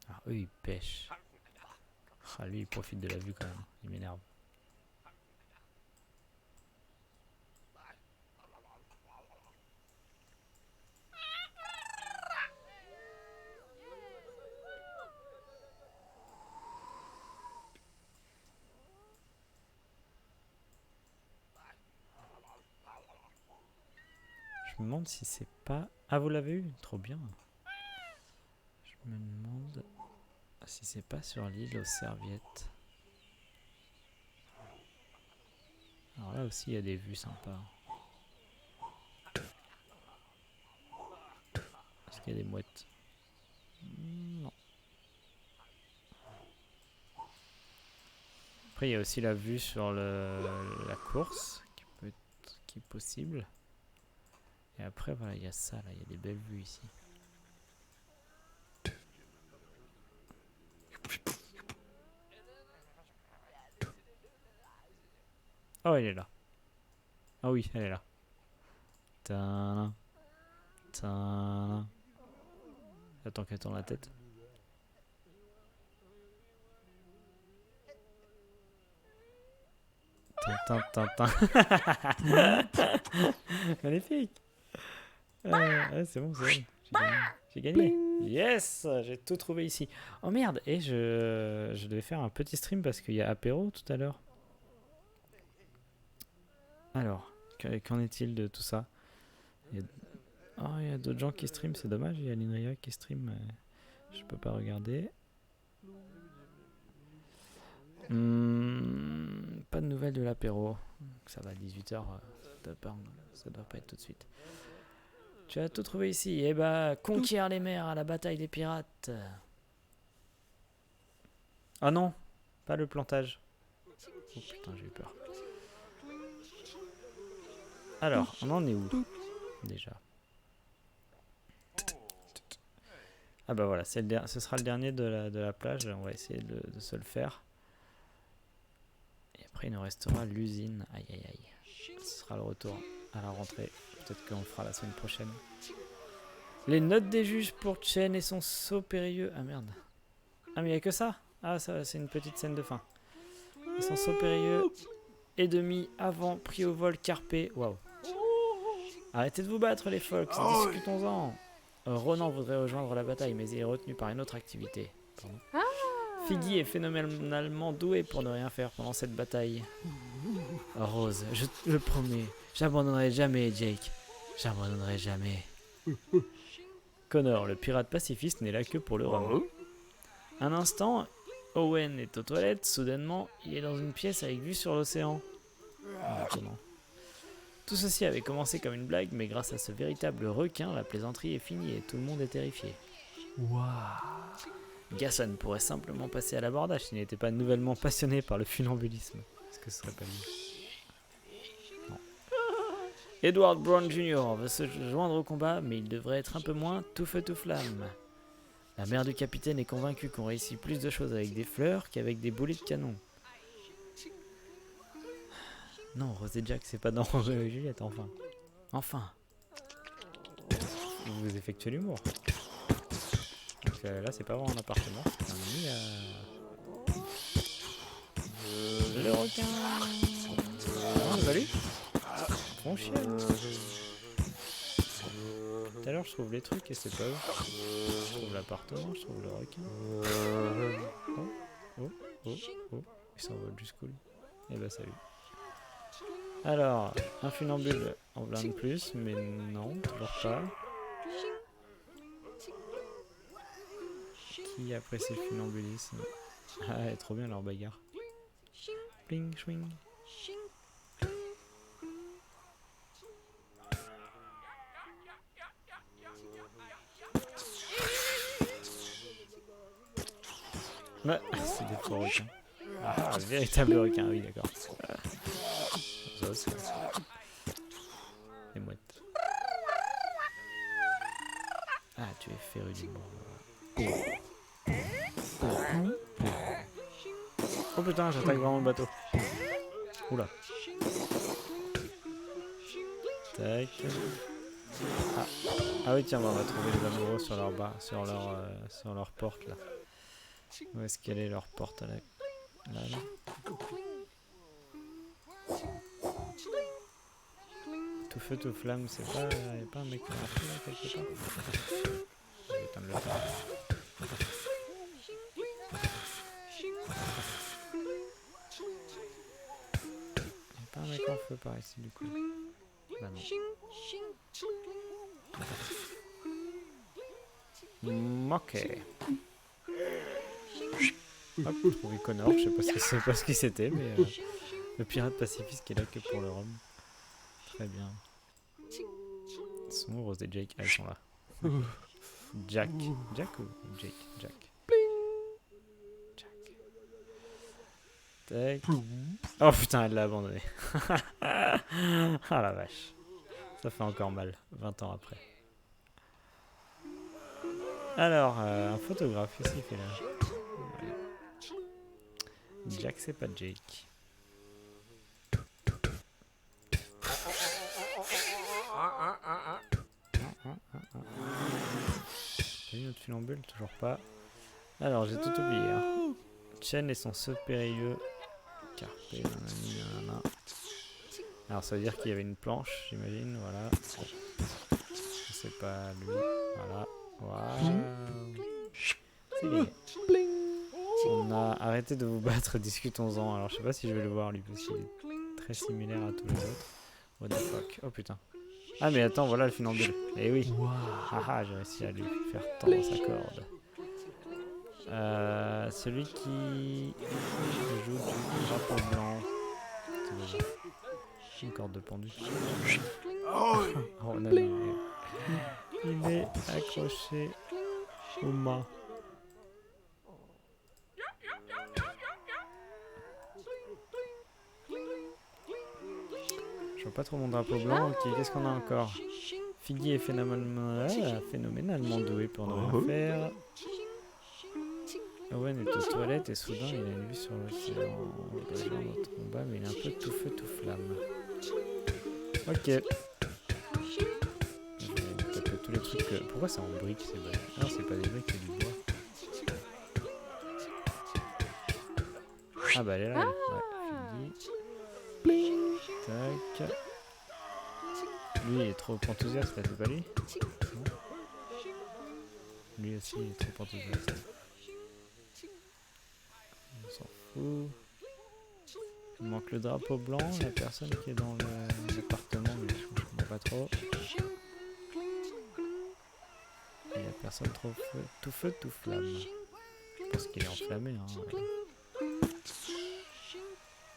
Ah, eux ils pêchent. Ah, lui il profite de la vue quand même. Il m'énerve. Je me demande si c'est pas... Ah, vous l'avez eu? Trop bien. Je me demande si c'est pas sur l'île aux serviettes. Alors là aussi il y a des vues sympas. Est-ce qu'il y a des mouettes? Non. Après il y a aussi la vue sur la course qui est possible. Et après, voilà, il y a ça, là. Il y a des belles vues ici. Oh, elle est là. Ah oui, elle est là. Tadam. Tadam. Attends qu'elle tourne la tête. Tintin. Magnifique. Ouais, c'est bon, c'est bon. J'ai gagné. Yes, j'ai tout trouvé ici. Oh merde, et je devais faire un petit stream parce qu'il y a apéro tout à l'heure. Alors, qu'en est-il de tout ça? Il y a d'autres gens qui streament, c'est dommage. Il y a Linria qui stream. Je peux pas regarder. Pas de nouvelles de l'apéro. Ça va à 18h. Ça doit pas être tout de suite. Tu as tout trouvé ici. Eh bah, conquérir les mers à la bataille des pirates. Ah non, pas le plantage. Oh putain, j'ai eu peur. Alors, on en est où déjà? Ah bah voilà, ce sera le dernier de la plage. On va essayer de se le faire. Et après, il nous restera l'usine. Aïe aïe aïe. Ce sera le retour à la rentrée. Peut-être qu'on le fera la semaine prochaine. Les notes des juges pour Chen et son saut périlleux. Ah merde. Ah mais il n'y a que ça. Ah ça c'est une petite scène de fin. Et son saut périlleux et demi avant pris au vol Carpé. Waouh. Arrêtez de vous battre les folks, discutons-en. Ronan voudrait rejoindre la bataille mais il est retenu par une autre activité. Pardon. Figgy est phénoménalement doué pour ne rien faire pendant cette bataille. Rose, je le promets, j'abandonnerai jamais Jake. J'abandonnerai jamais. Connor, le pirate pacifiste, n'est là que pour le rhum. Un instant, Owen est aux toilettes. Soudainement, il est dans une pièce avec vue sur l'océan. Maintenant. Tout ceci avait commencé comme une blague, mais grâce à ce véritable requin, la plaisanterie est finie et tout le monde est terrifié. Waouh. Gasson pourrait simplement passer à l'abordage s'il n'était pas nouvellement passionné par le funambulisme. Est-ce que ce serait pas lui? Non. Edward Brown Jr. veut se joindre au combat, mais il devrait être un peu moins tout feu tout flamme. La mère du capitaine est convaincue qu'on réussit plus de choses avec des fleurs qu'avec des boulets de canon. Non, Rose et Jack, c'est pas dans Roméo et Juliette, enfin. Enfin. Vous effectuez l'humour. Là, c'est pas vraiment un appartement, c'est un ami Le requin. Oh, salut. Bon chien. Tout à l'heure, je trouve les trucs et c'est pas eux. Je trouve l'appartement, je trouve le requin. Oh. Il s'envole jusqu'où lui? Eh ben, salut. Alors, un funambule en blinde plus, mais non, toujours pas. Qui apprécie le funambulisme? Ah, trop bien leur bagarre. Pling, swing. Ouais, c'est des faux requins. Ah, un véritable requin, oui, d'accord. Ça, c'est... Les mouettes. Ah, tu es féru du monde. Oh putain, j'attaque vraiment le bateau. Oula. Tac. Ah oui, tiens, on va trouver les amoureux sur leur bar, sur leur porte là. Où est-ce qu'elle est leur porte là? Tout feu, tout flamme, c'est pas... Y'a pas un mec qui a un feu là quelque part? Je vais éteindre le phare. Y'a pas un mec en feu par ici du coup? Bah non. Ok. Hop, trouvé Connor, je sais pas ce que c'était, mais le pirate pacifiste qui est là que pour le rhum. Très bien. Ils sont où, Rose et Jake? Ah, ils sont là. Jack. Jack ou Jake? Jack. Tac. Oh putain, elle l'a abandonné. Ah la vache. Ça fait encore mal, 20 ans après. Alors, un photographe, qu'est-ce qu'il fait là? Ouais. Jack, c'est pas Jake. T'as une autre funambule? Toujours pas. Alors, j'ai tout oublié. Hein. Chen et son saut périlleux. Carpe, nanana. Alors, ça veut dire qu'il y avait une planche, j'imagine. Voilà. C'est pas lui. Voilà. Waouh. C'est gagné. On a arrêté de vous battre, discutons-en. Alors, je sais pas si je vais le voir lui, parce qu'il est très similaire à tous les autres. What the fuck? Oh putain. Ah, mais attends, voilà le funambule. Eh oui. Haha, j'ai réussi à lui faire tendre sa corde. Celui qui joue du drapeau blanc. Une corde de pendu. Oh non, il est accroché au mât. Je vois pas trop mon drapeau blanc. Ok, qu'est-ce qu'on a encore? Figgy est phénoménalement doué pour ne rien faire. Owen est aux toilettes et soudain il a une vue sur l'océan. On va jouer notre combat, mais il est un peu tout feu tout flamme. Ok. Je vais taper tous les trucs. Pourquoi c'est en briques ces briques? Non, c'est pas des briques, c'est du bois. Ah bah elle est là. Ouais, Figgy. Tac. Lui il est trop enthousiaste là, c'est pas lui? Non. Lui aussi il est trop enthousiaste. On s'en fout. Il manque le drapeau blanc, la personne qui est dans l'appartement, mais je comprends pas trop. Il y a personne trop tout feu, tout flamme. Je pense qu'il est enflammé, hein.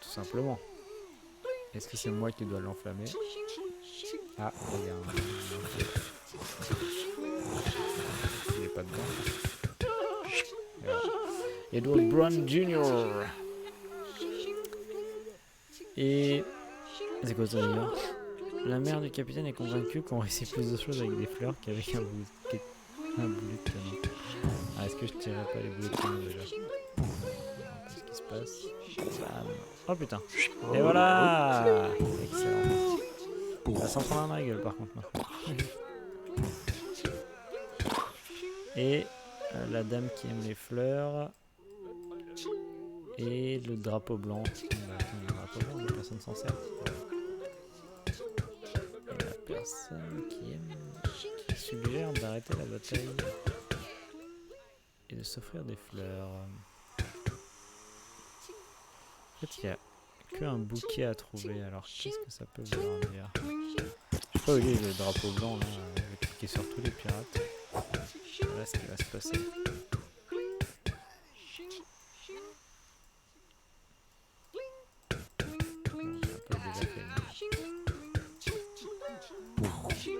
Tout simplement. Est-ce que c'est moi qui dois l'enflammer? Ah, il y a un... Il est pas dedans. Voilà. Edward Brown Jr. Et... C'est quoi ça d'ailleurs? La mère du capitaine est convaincue qu'on réussit plus de choses avec des fleurs qu'avec un boulet de canon. Ah, est-ce que je tirerais pas les boulets de canon déjà? Qu'est-ce qui se passe? Bam. Oh putain. Et voilà. Excellent. On va s'en prendre dans la gueule par contre maintenant. Et la dame qui aime les fleurs. Et le drapeau blanc. Bah, attends, le drapeau blanc, personne s'en sert. Et la personne qui suggère d'arrêter la bataille et de s'offrir des fleurs. En fait, il n'y a qu'un bouquet à trouver. Alors, qu'est-ce que ça peut vouloir dire? Je sais pas où il est le drapeau blanc là. Je vais cliquer sur tous les pirates. Voilà ce qui va se passer.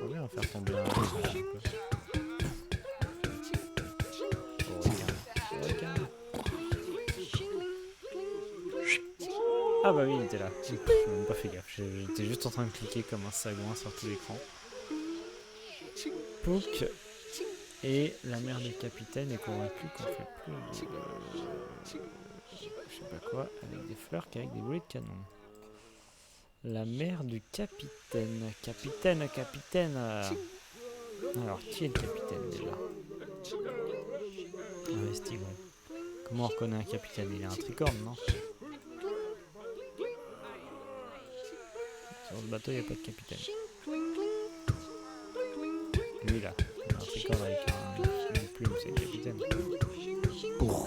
On va bien faire tomber un peu. Ah bah oui, il était là. J'ai même pas fait gaffe. J'étais juste en train de cliquer comme un sagouin sur tout l'écran. Pouk. Et la mère du capitaine est convaincue qu'on fait plus de... je sais pas quoi, avec des fleurs qu'avec des boulets de canon. La mère du capitaine. Capitaine. Alors, qui est le capitaine déjà? Investigons. Comment on reconnaît un capitaine? Il a un tricorne, non? Sur le bateau, il n'y a pas de capitaine. Lui là, il a un tricorne avec une plume, c'est le capitaine. Ou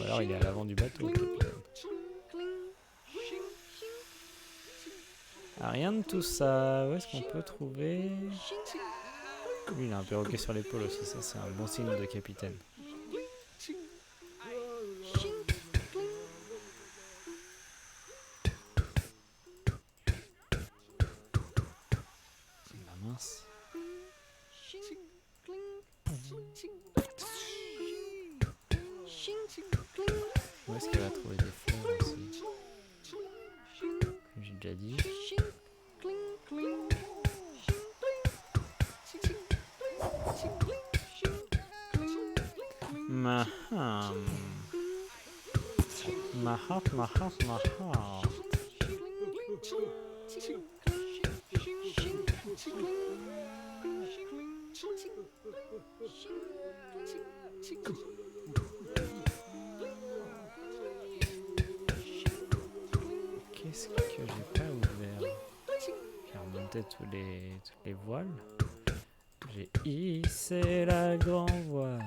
alors il est à l'avant du bateau, le capitaine. Ah, rien de tout ça. Où est-ce qu'on peut trouver... Lui, il a un perroquet sur l'épaule aussi, ça c'est un bon signe de capitaine. La mince. Où est-ce qu'elle va trouver des fleurs aussi? déjà dit. Ma heart. Qu'est-ce que j'ai pas ouvert? J'ai remonté toutes les voiles. J'ai hissé la grande voile.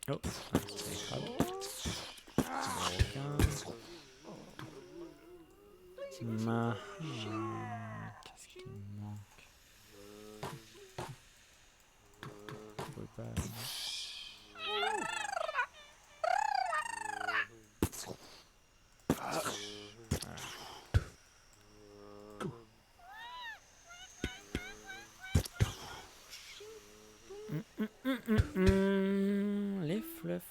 Oh, c'est les crabes. Qu'est-ce qui me manque? Je peux pas. Les fleurs.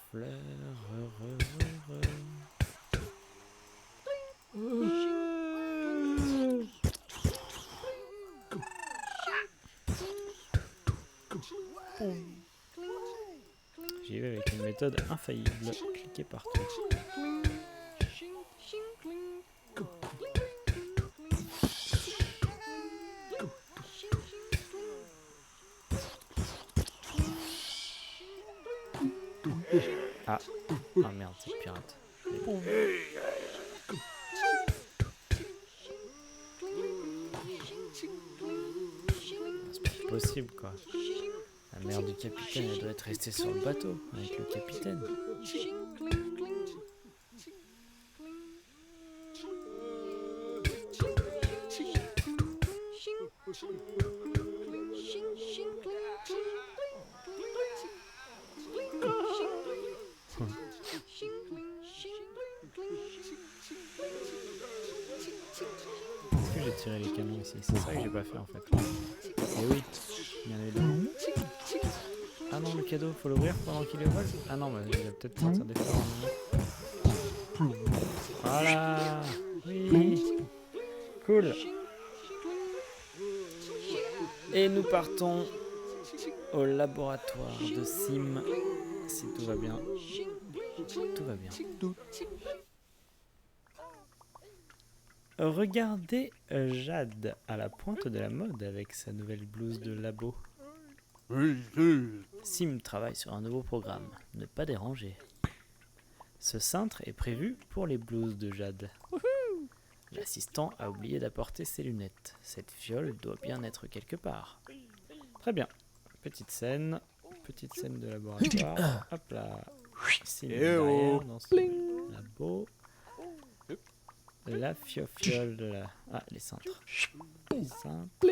J'y vais avec une méthode infaillible. Cliquez partout. Ah, ah merde, c'est le pirate. C'est pas possible quoi. La mère du capitaine, elle doit être restée sur le bateau avec le capitaine. Est-ce que j'ai tiré les canons ici? C'est ça que j'ai pas fait en fait. Et oui, il y en avait deux. Ah non, le cadeau, faut l'ouvrir pendant qu'il est au vol? Ah non, mais il va peut-être sortir des fleurs. Voilà. Oui. Cool. Et nous partons au laboratoire de Sim. Si tout va bien. Tout va bien. Regardez Jade à la pointe de la mode avec sa nouvelle blouse de labo. Sim travaille sur un nouveau programme. Ne pas déranger. Ce cintre est prévu pour les blouses de Jade. L'assistant a oublié d'apporter ses lunettes. Cette fiole doit bien être quelque part. Très bien. Petite scène de laboratoire. Hop là. Sim derrière dans ce labo. La fiole de la... Ah, les cintres. Les cintres.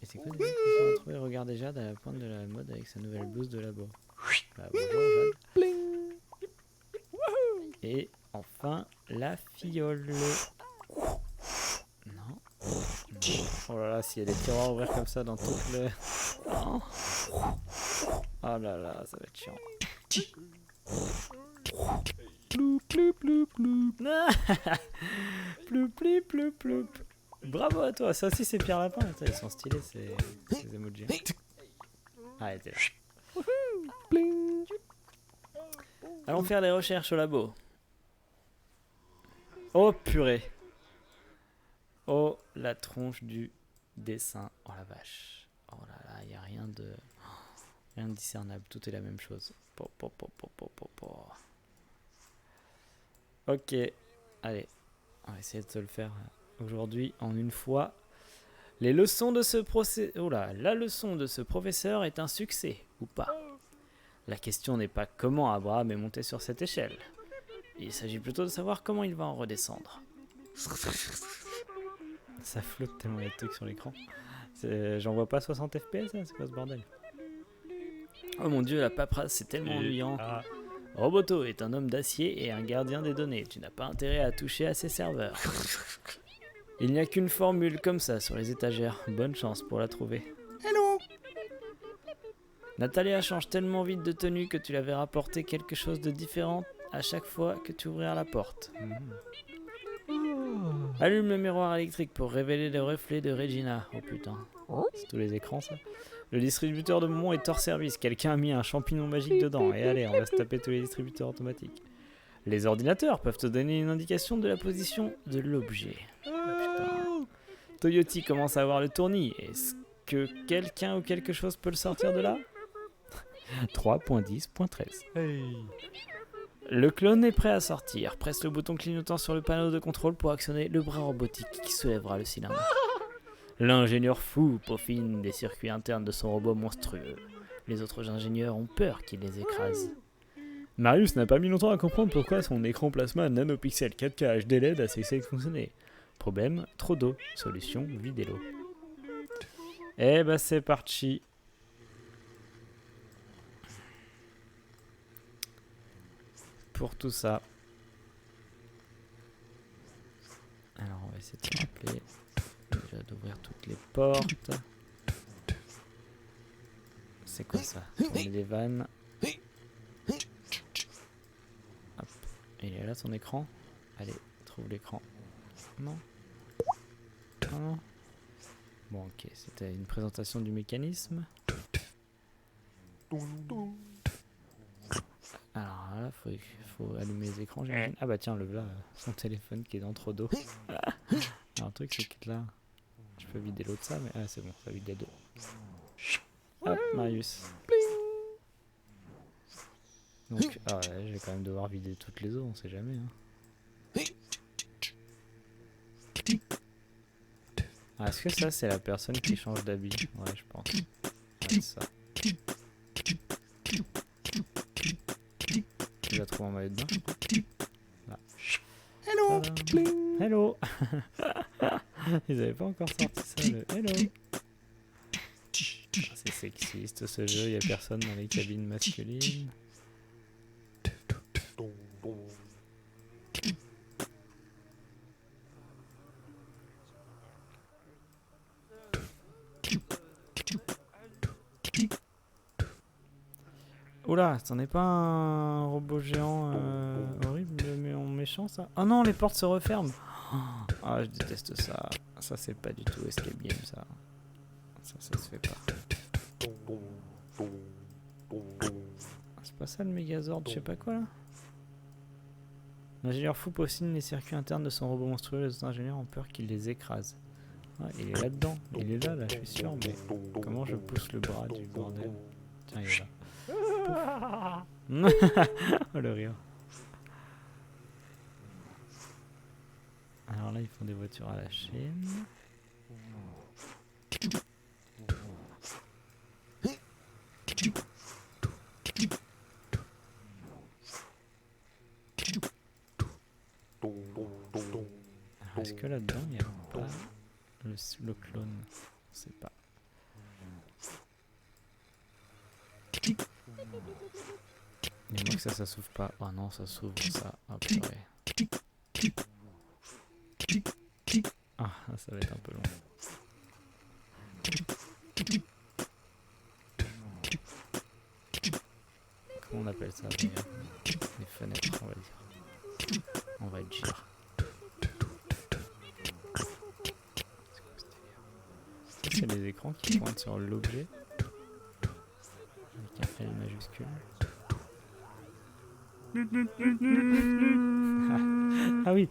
Et c'est quoi déjà qu'ils ont retrouvé? Regardez Jade à la pointe de la mode avec sa nouvelle blouse de labo. Bah, bonjour Jade. Et enfin, la fiole. Non. Oh là là, s'il y a des tiroirs ouverts comme ça dans toutes les... Oh. Oh là là, ça va être chiant. Ploup, ploup, ploup, ploup. Ploup, ploup, ploup, ploup. Bravo à toi, ça aussi c'est Pierre Lapin. Attends, ils sont stylés ces emojis. Ah, elle était là. Allons faire des recherches au labo. Oh purée. Oh la tronche du dessin. Oh la vache. Oh là là, il n'y a rien de discernable. Tout est la même chose. Ok. Allez. On va essayer de se le faire aujourd'hui en une fois. La leçon de ce professeur est un succès ou pas. La question n'est pas comment Abraham est monté sur cette échelle. Il s'agit plutôt de savoir comment il va en redescendre. Ça flotte tellement les trucs sur l'écran. J'en vois pas 60 fps, hein, c'est quoi ce bordel? Oh mon dieu, la paperasse, c'est tellement ennuyant. Roboto est un homme d'acier et un gardien des données. Tu n'as pas intérêt à toucher à ses serveurs. Il n'y a qu'une formule comme ça sur les étagères. Bonne chance pour la trouver. Hello. Natalia change tellement vite de tenue que tu la verras porter quelque chose de différent à chaque fois que tu ouvriras la porte. Allume le miroir électrique pour révéler le reflet de Regina. Oh putain, c'est tous les écrans ça. Le distributeur de moments est hors service. Quelqu'un a mis un champignon magique dedans. Et allez, on va se taper tous les distributeurs automatiques. Les ordinateurs peuvent te donner une indication de la position de l'objet. Oh, putain. Toyoti commence à avoir le tournis. Est-ce que quelqu'un ou quelque chose peut le sortir de là? 3.10.13. Hey. Le clone est prêt à sortir. Presse le bouton clignotant sur le panneau de contrôle pour actionner le bras robotique qui soulèvera le cylindre. L'ingénieur fou peaufine des circuits internes de son robot monstrueux. Les autres ingénieurs ont peur qu'il les écrase. Marius n'a pas mis longtemps à comprendre pourquoi son écran plasma nanopixel 4K HD LED a cessé de fonctionner. Problème, trop d'eau. Solution, vider l'eau. Eh bah c'est parti. Pour tout ça. Alors on va essayer de se rappeler déjà d'ouvrir toutes les portes. C'est quoi ça? Tourner des vannes. Hop. Il est là ton écran? Allez, trouve l'écran. Non. Non, non. Bon ok, c'était une présentation du mécanisme. Alors là, faut allumer les écrans, j'imagine. Ah bah tiens, le voilà, son téléphone qui est dans trop d'eau. Alors le truc c'est que là, je peux vider l'eau de ça, mais ah c'est bon, ça vide les deux. Hop, Marius. Donc, ah ouais, je vais quand même devoir vider toutes les eaux, on sait jamais. Hein. Ah, est-ce que ça c'est la personne qui change d'habit? Ouais, je pense. Ouais, ça. Je la trouve en maillot de bain. Là. Hello. Hello. Ils avaient pas encore sorti ça, le hello. Ah, c'est sexiste ce jeu, il y a personne dans les cabines masculines. Oula, c'en est pas un robot géant horrible mais en méchant ça? Oh non, les portes se referment. Ah, je déteste ça. Ça c'est pas du tout escape game ça. Ça se fait pas. C'est pas ça le Megazord, je sais pas quoi là. L'ingénieur fou peaufine les circuits internes de son robot monstrueux. Les autres ingénieurs ont peur qu'il les écrase. Ouais, il est là-dedans. Il est là, je suis sûr, mais comment je pousse le bras du bordel? Tiens, il est là. Oh le rire. Alors là ils font des voitures à la chaîne. Alors est-ce que là-dedans il n'y a pas le clone? On sait pas. Mais moi que ça s'ouvre pas. Oh non, ça s'ouvre ça. Oh purée. Ah, ça va être un peu long. Comment on appelle ça d'ailleurs? Les fenêtres, on va dire. On va dire. C'est les écrans qui pointent sur l'objet. Avec un L majuscule. Ah oui.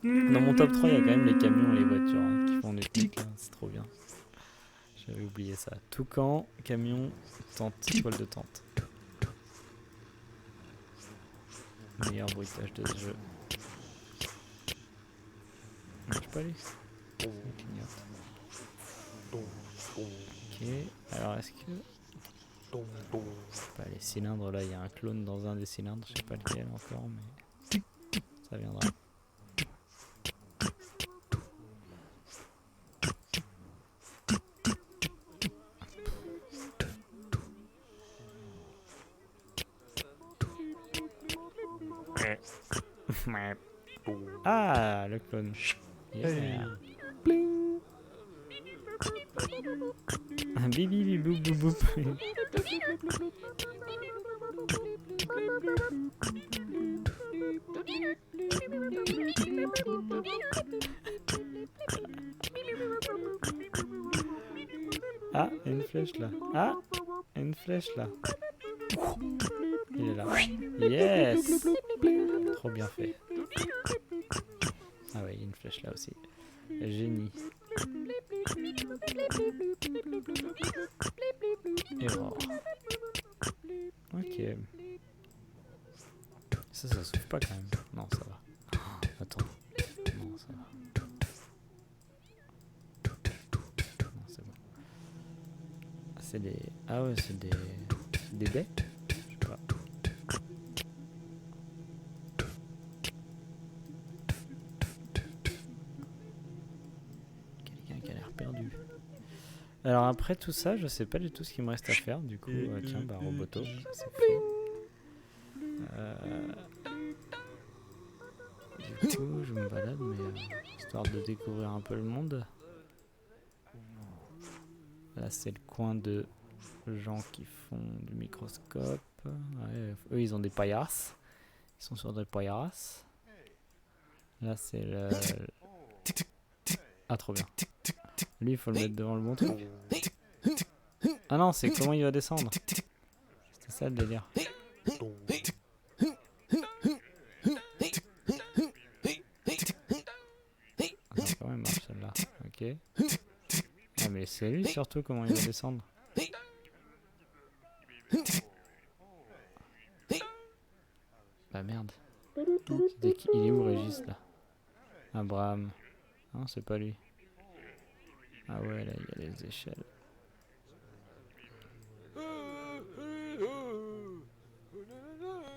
Dans mon top 3, il y a quand même les camions et les voitures hein, qui font des trucs. C'est trop bien. J'avais oublié ça. Toucan, camion, tente, toile de tente. Meilleur bruitage de ce jeu. Je peux aller. Ça clignote. Ok. Alors est-ce que... Pas les cylindres là, il y a un clone dans un des cylindres, je sais pas lequel encore, mais ça viendra. Ah, le clone. Yeah. Bibi bibou boubou. Ah, une flèche là. Ah, une flèche là. Il est là. Yes! Trop bien fait. Ah ouais, il y a une flèche là aussi. Génie. Error. Ok. Ça s'ouvre pas quand même. Non, ça va. Attends. Non, ça va. Non, c'est bon. C'est des... Ah ouais, c'est des... Des baies? Je sais pas. Quelqu'un qui a l'air perdu. Alors après tout ça, je sais pas du tout ce qu'il me reste à faire. Du coup, tiens, bah Roboto, c'est fait. Du coup, je me balade, mais histoire de découvrir un peu le monde. Là, c'est le coin de gens qui font du microscope. Ouais, eux, ils ont des paillasses. Ils sont sur des paillasses. Là, c'est le... Ah, trop bien. Lui, il faut le mettre devant le bon truc. Ah non, c'est comment il va descendre. C'était ça le délire. Ah, quand même, celle-là. Ok. Ah, mais c'est lui surtout comment il va descendre. Bah merde. Il est où Régis là? Abraham. Non, c'est pas lui. Ah ouais, là il y a les échelles.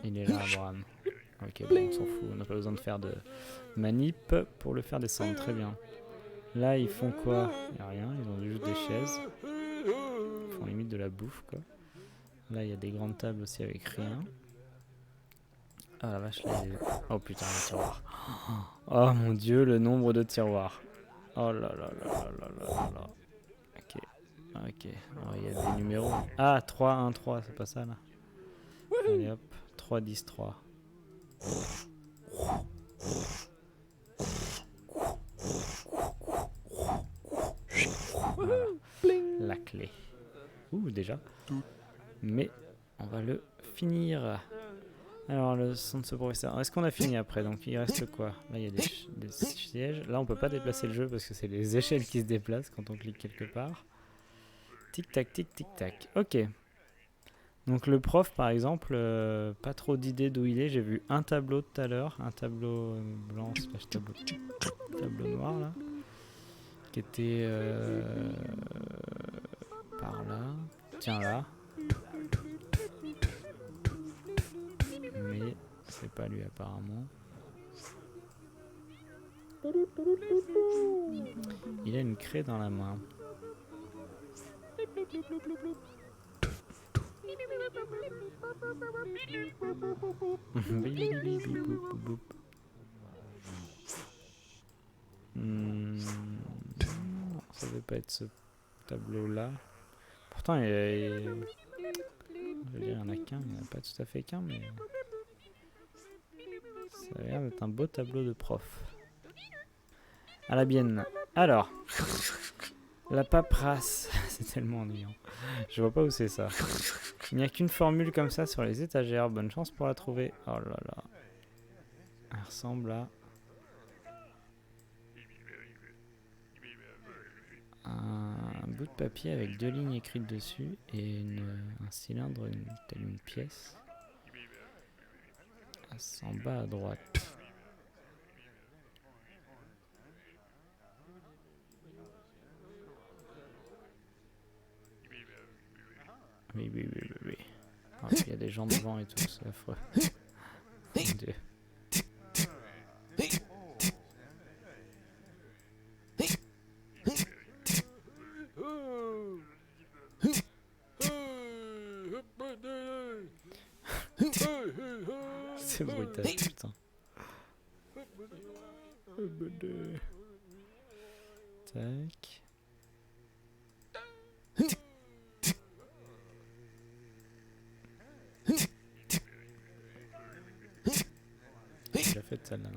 Il est là, Abraham. Ok, bon, on s'en fout. On n'a pas besoin de faire de manip pour le faire descendre. Très bien. Là, ils font quoi? Il n'y a rien. Ils ont juste des chaises. Ils font limite de la bouffe, quoi. Là, il y a des grandes tables aussi avec rien. Ah la vache, là, oh putain, le tiroir. Oh mon dieu, le nombre de tiroirs. Oh là là là là là là là. Ok, ok. Oh, il y a des numéros. Ah, 3, 1, 3, c'est pas ça là. Allez hop, 3, 10, 3. Voilà, la clé. Ouh, déjà. Mais on va le finir. Alors, le son de ce professeur. Est-ce qu'on a fini après? Donc, il reste quoi? Là, il y a des sièges. Là, on peut pas déplacer le jeu parce que c'est les échelles qui se déplacent quand on clique quelque part. Tic-tac, tic-tic-tac. Ok. Donc, le prof, par exemple, pas trop d'idées d'où il est. J'ai vu un tableau tout à l'heure. Un tableau blanc slash tableau noir, là. Qui était par là. Tiens, là. Mais c'est pas lui apparemment. Il a une craie dans la main. Ça devait pas être ce tableau là. Pourtant je veux dire, il y en a qu'un, il n'y en a pas tout à fait qu'un, mais ça a l'air d'être un beau tableau de prof. À la bienne. Alors, la paperasse, c'est tellement ennuyant. Je vois pas où c'est ça. Il n'y a qu'une formule comme ça sur les étagères. Bonne chance pour la trouver. Oh là là. Elle ressemble à un bout de papier avec 2 lignes écrites dessus et un cylindre, telle une pièce. En bas à droite. Oui. Oh, il y a des gens devant et tout, c'est affreux. Mon Dieu. C'est brutal, putain. Tac. faite celle-là.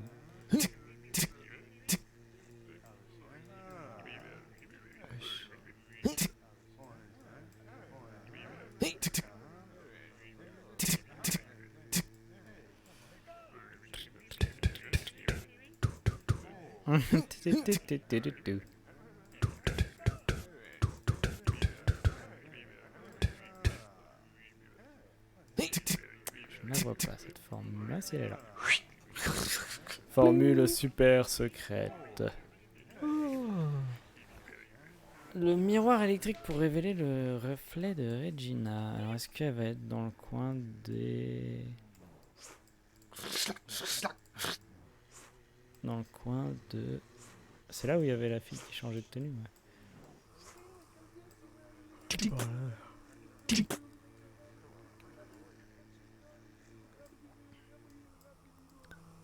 Je ne la vois pas cette formule-là, si elle est là. Formule super secrète. Le miroir électrique pour révéler le reflet de Regina. Alors est-ce qu'elle va être dans le coin des... Dans le coin de... C'est là où il y avait la fille qui changeait de tenue, ouais. Voilà.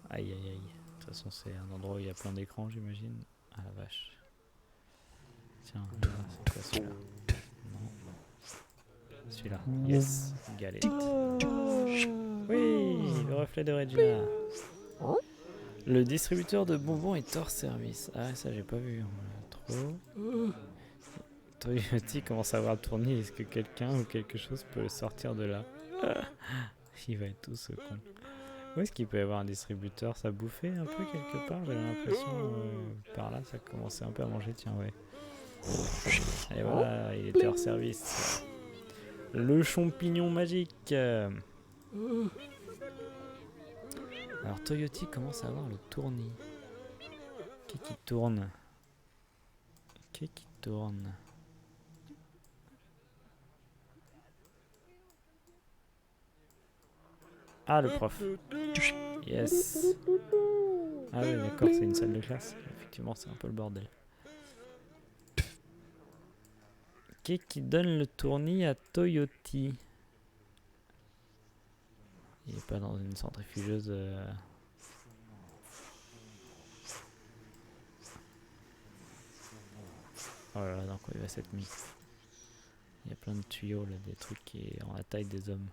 Aïe aïe aïe. De toute façon c'est un endroit où il y a plein d'écrans j'imagine. Ah la vache. Tiens, là, c'est quoi celui-là? Non. Celui-là. Yes. Galette. Oui, le reflet de Regina. Le distributeur de bonbons est hors service. Ah ça j'ai pas vu. Trop. Toyoti commence à avoir le tournis. Est-ce que quelqu'un ou quelque chose peut le sortir de là? Il va être tout ce con. Où est-ce qu'il peut y avoir un distributeur? Ça bouffait un peu quelque part? J'avais l'impression par là ça commençait un peu à manger. Tiens ouais. Et voilà, il était hors service. Le champignon magique. Alors Toyoti commence à avoir le tournis. Qu'est-ce qui tourne? Qu'est-ce qui tourne? Ah, le prof. Yes. Ah oui, d'accord, c'est une salle de classe. Effectivement, c'est un peu le bordel. Qui donne le tournis à Toyoti? Il est pas dans une centrifugeuse... Oh là là, dans quoi il va cette mise? Il y a plein de tuyaux là, des trucs qui sont en la taille des hommes.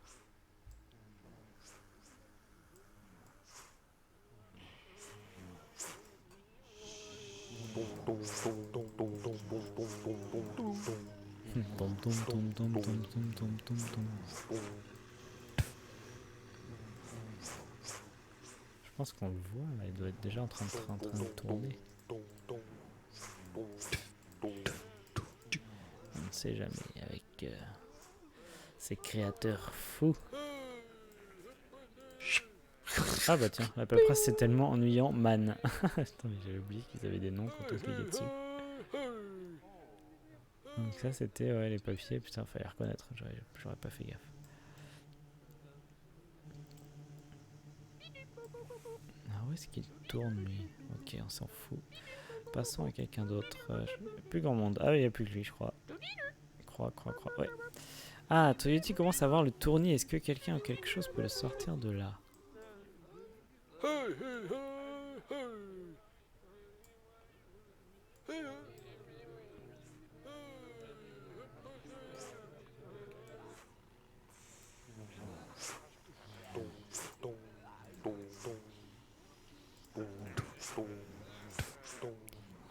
Je pense qu'on le voit là, il doit être déjà en train de tourner. On ne sait jamais avec ces créateurs fous. Ah bah tiens, à peu près c'est tellement ennuyant, man. Attends, mais j'avais oublié qu'ils avaient des noms quand on cliquait dessus. Donc ça c'était ouais, les papiers, putain fallait reconnaître, j'aurais pas fait gaffe. Ah où est-ce qu'il tourne lui? Ok, on s'en fout. Passons à quelqu'un d'autre. Plus grand monde. Ah oui, il n'y a plus que lui je crois. Croix, ouais. Ah, Toyoti commence à avoir le tournis. Est-ce que quelqu'un ou quelque chose peut le sortir de là?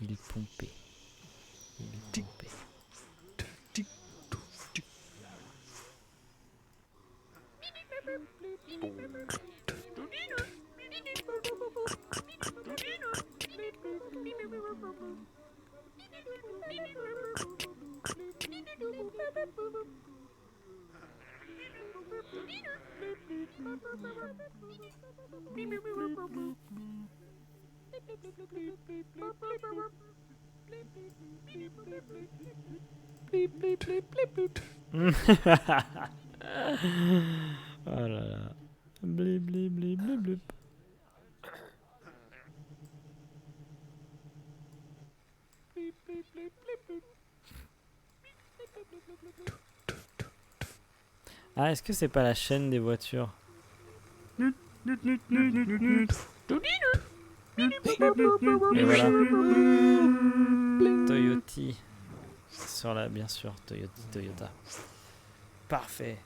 Il est pompé. Oh là là. Blip blip blip blip blip. Ah, est-ce que c'est pas la chaîne des voitures? Et voilà. Toyoti. Sur la, bien sûr, Toyota. Parfait.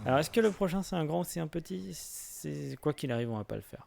Alors, est-ce que le prochain c'est un grand ou c'est un petit? Quoi qu'il arrive, on va pas le faire.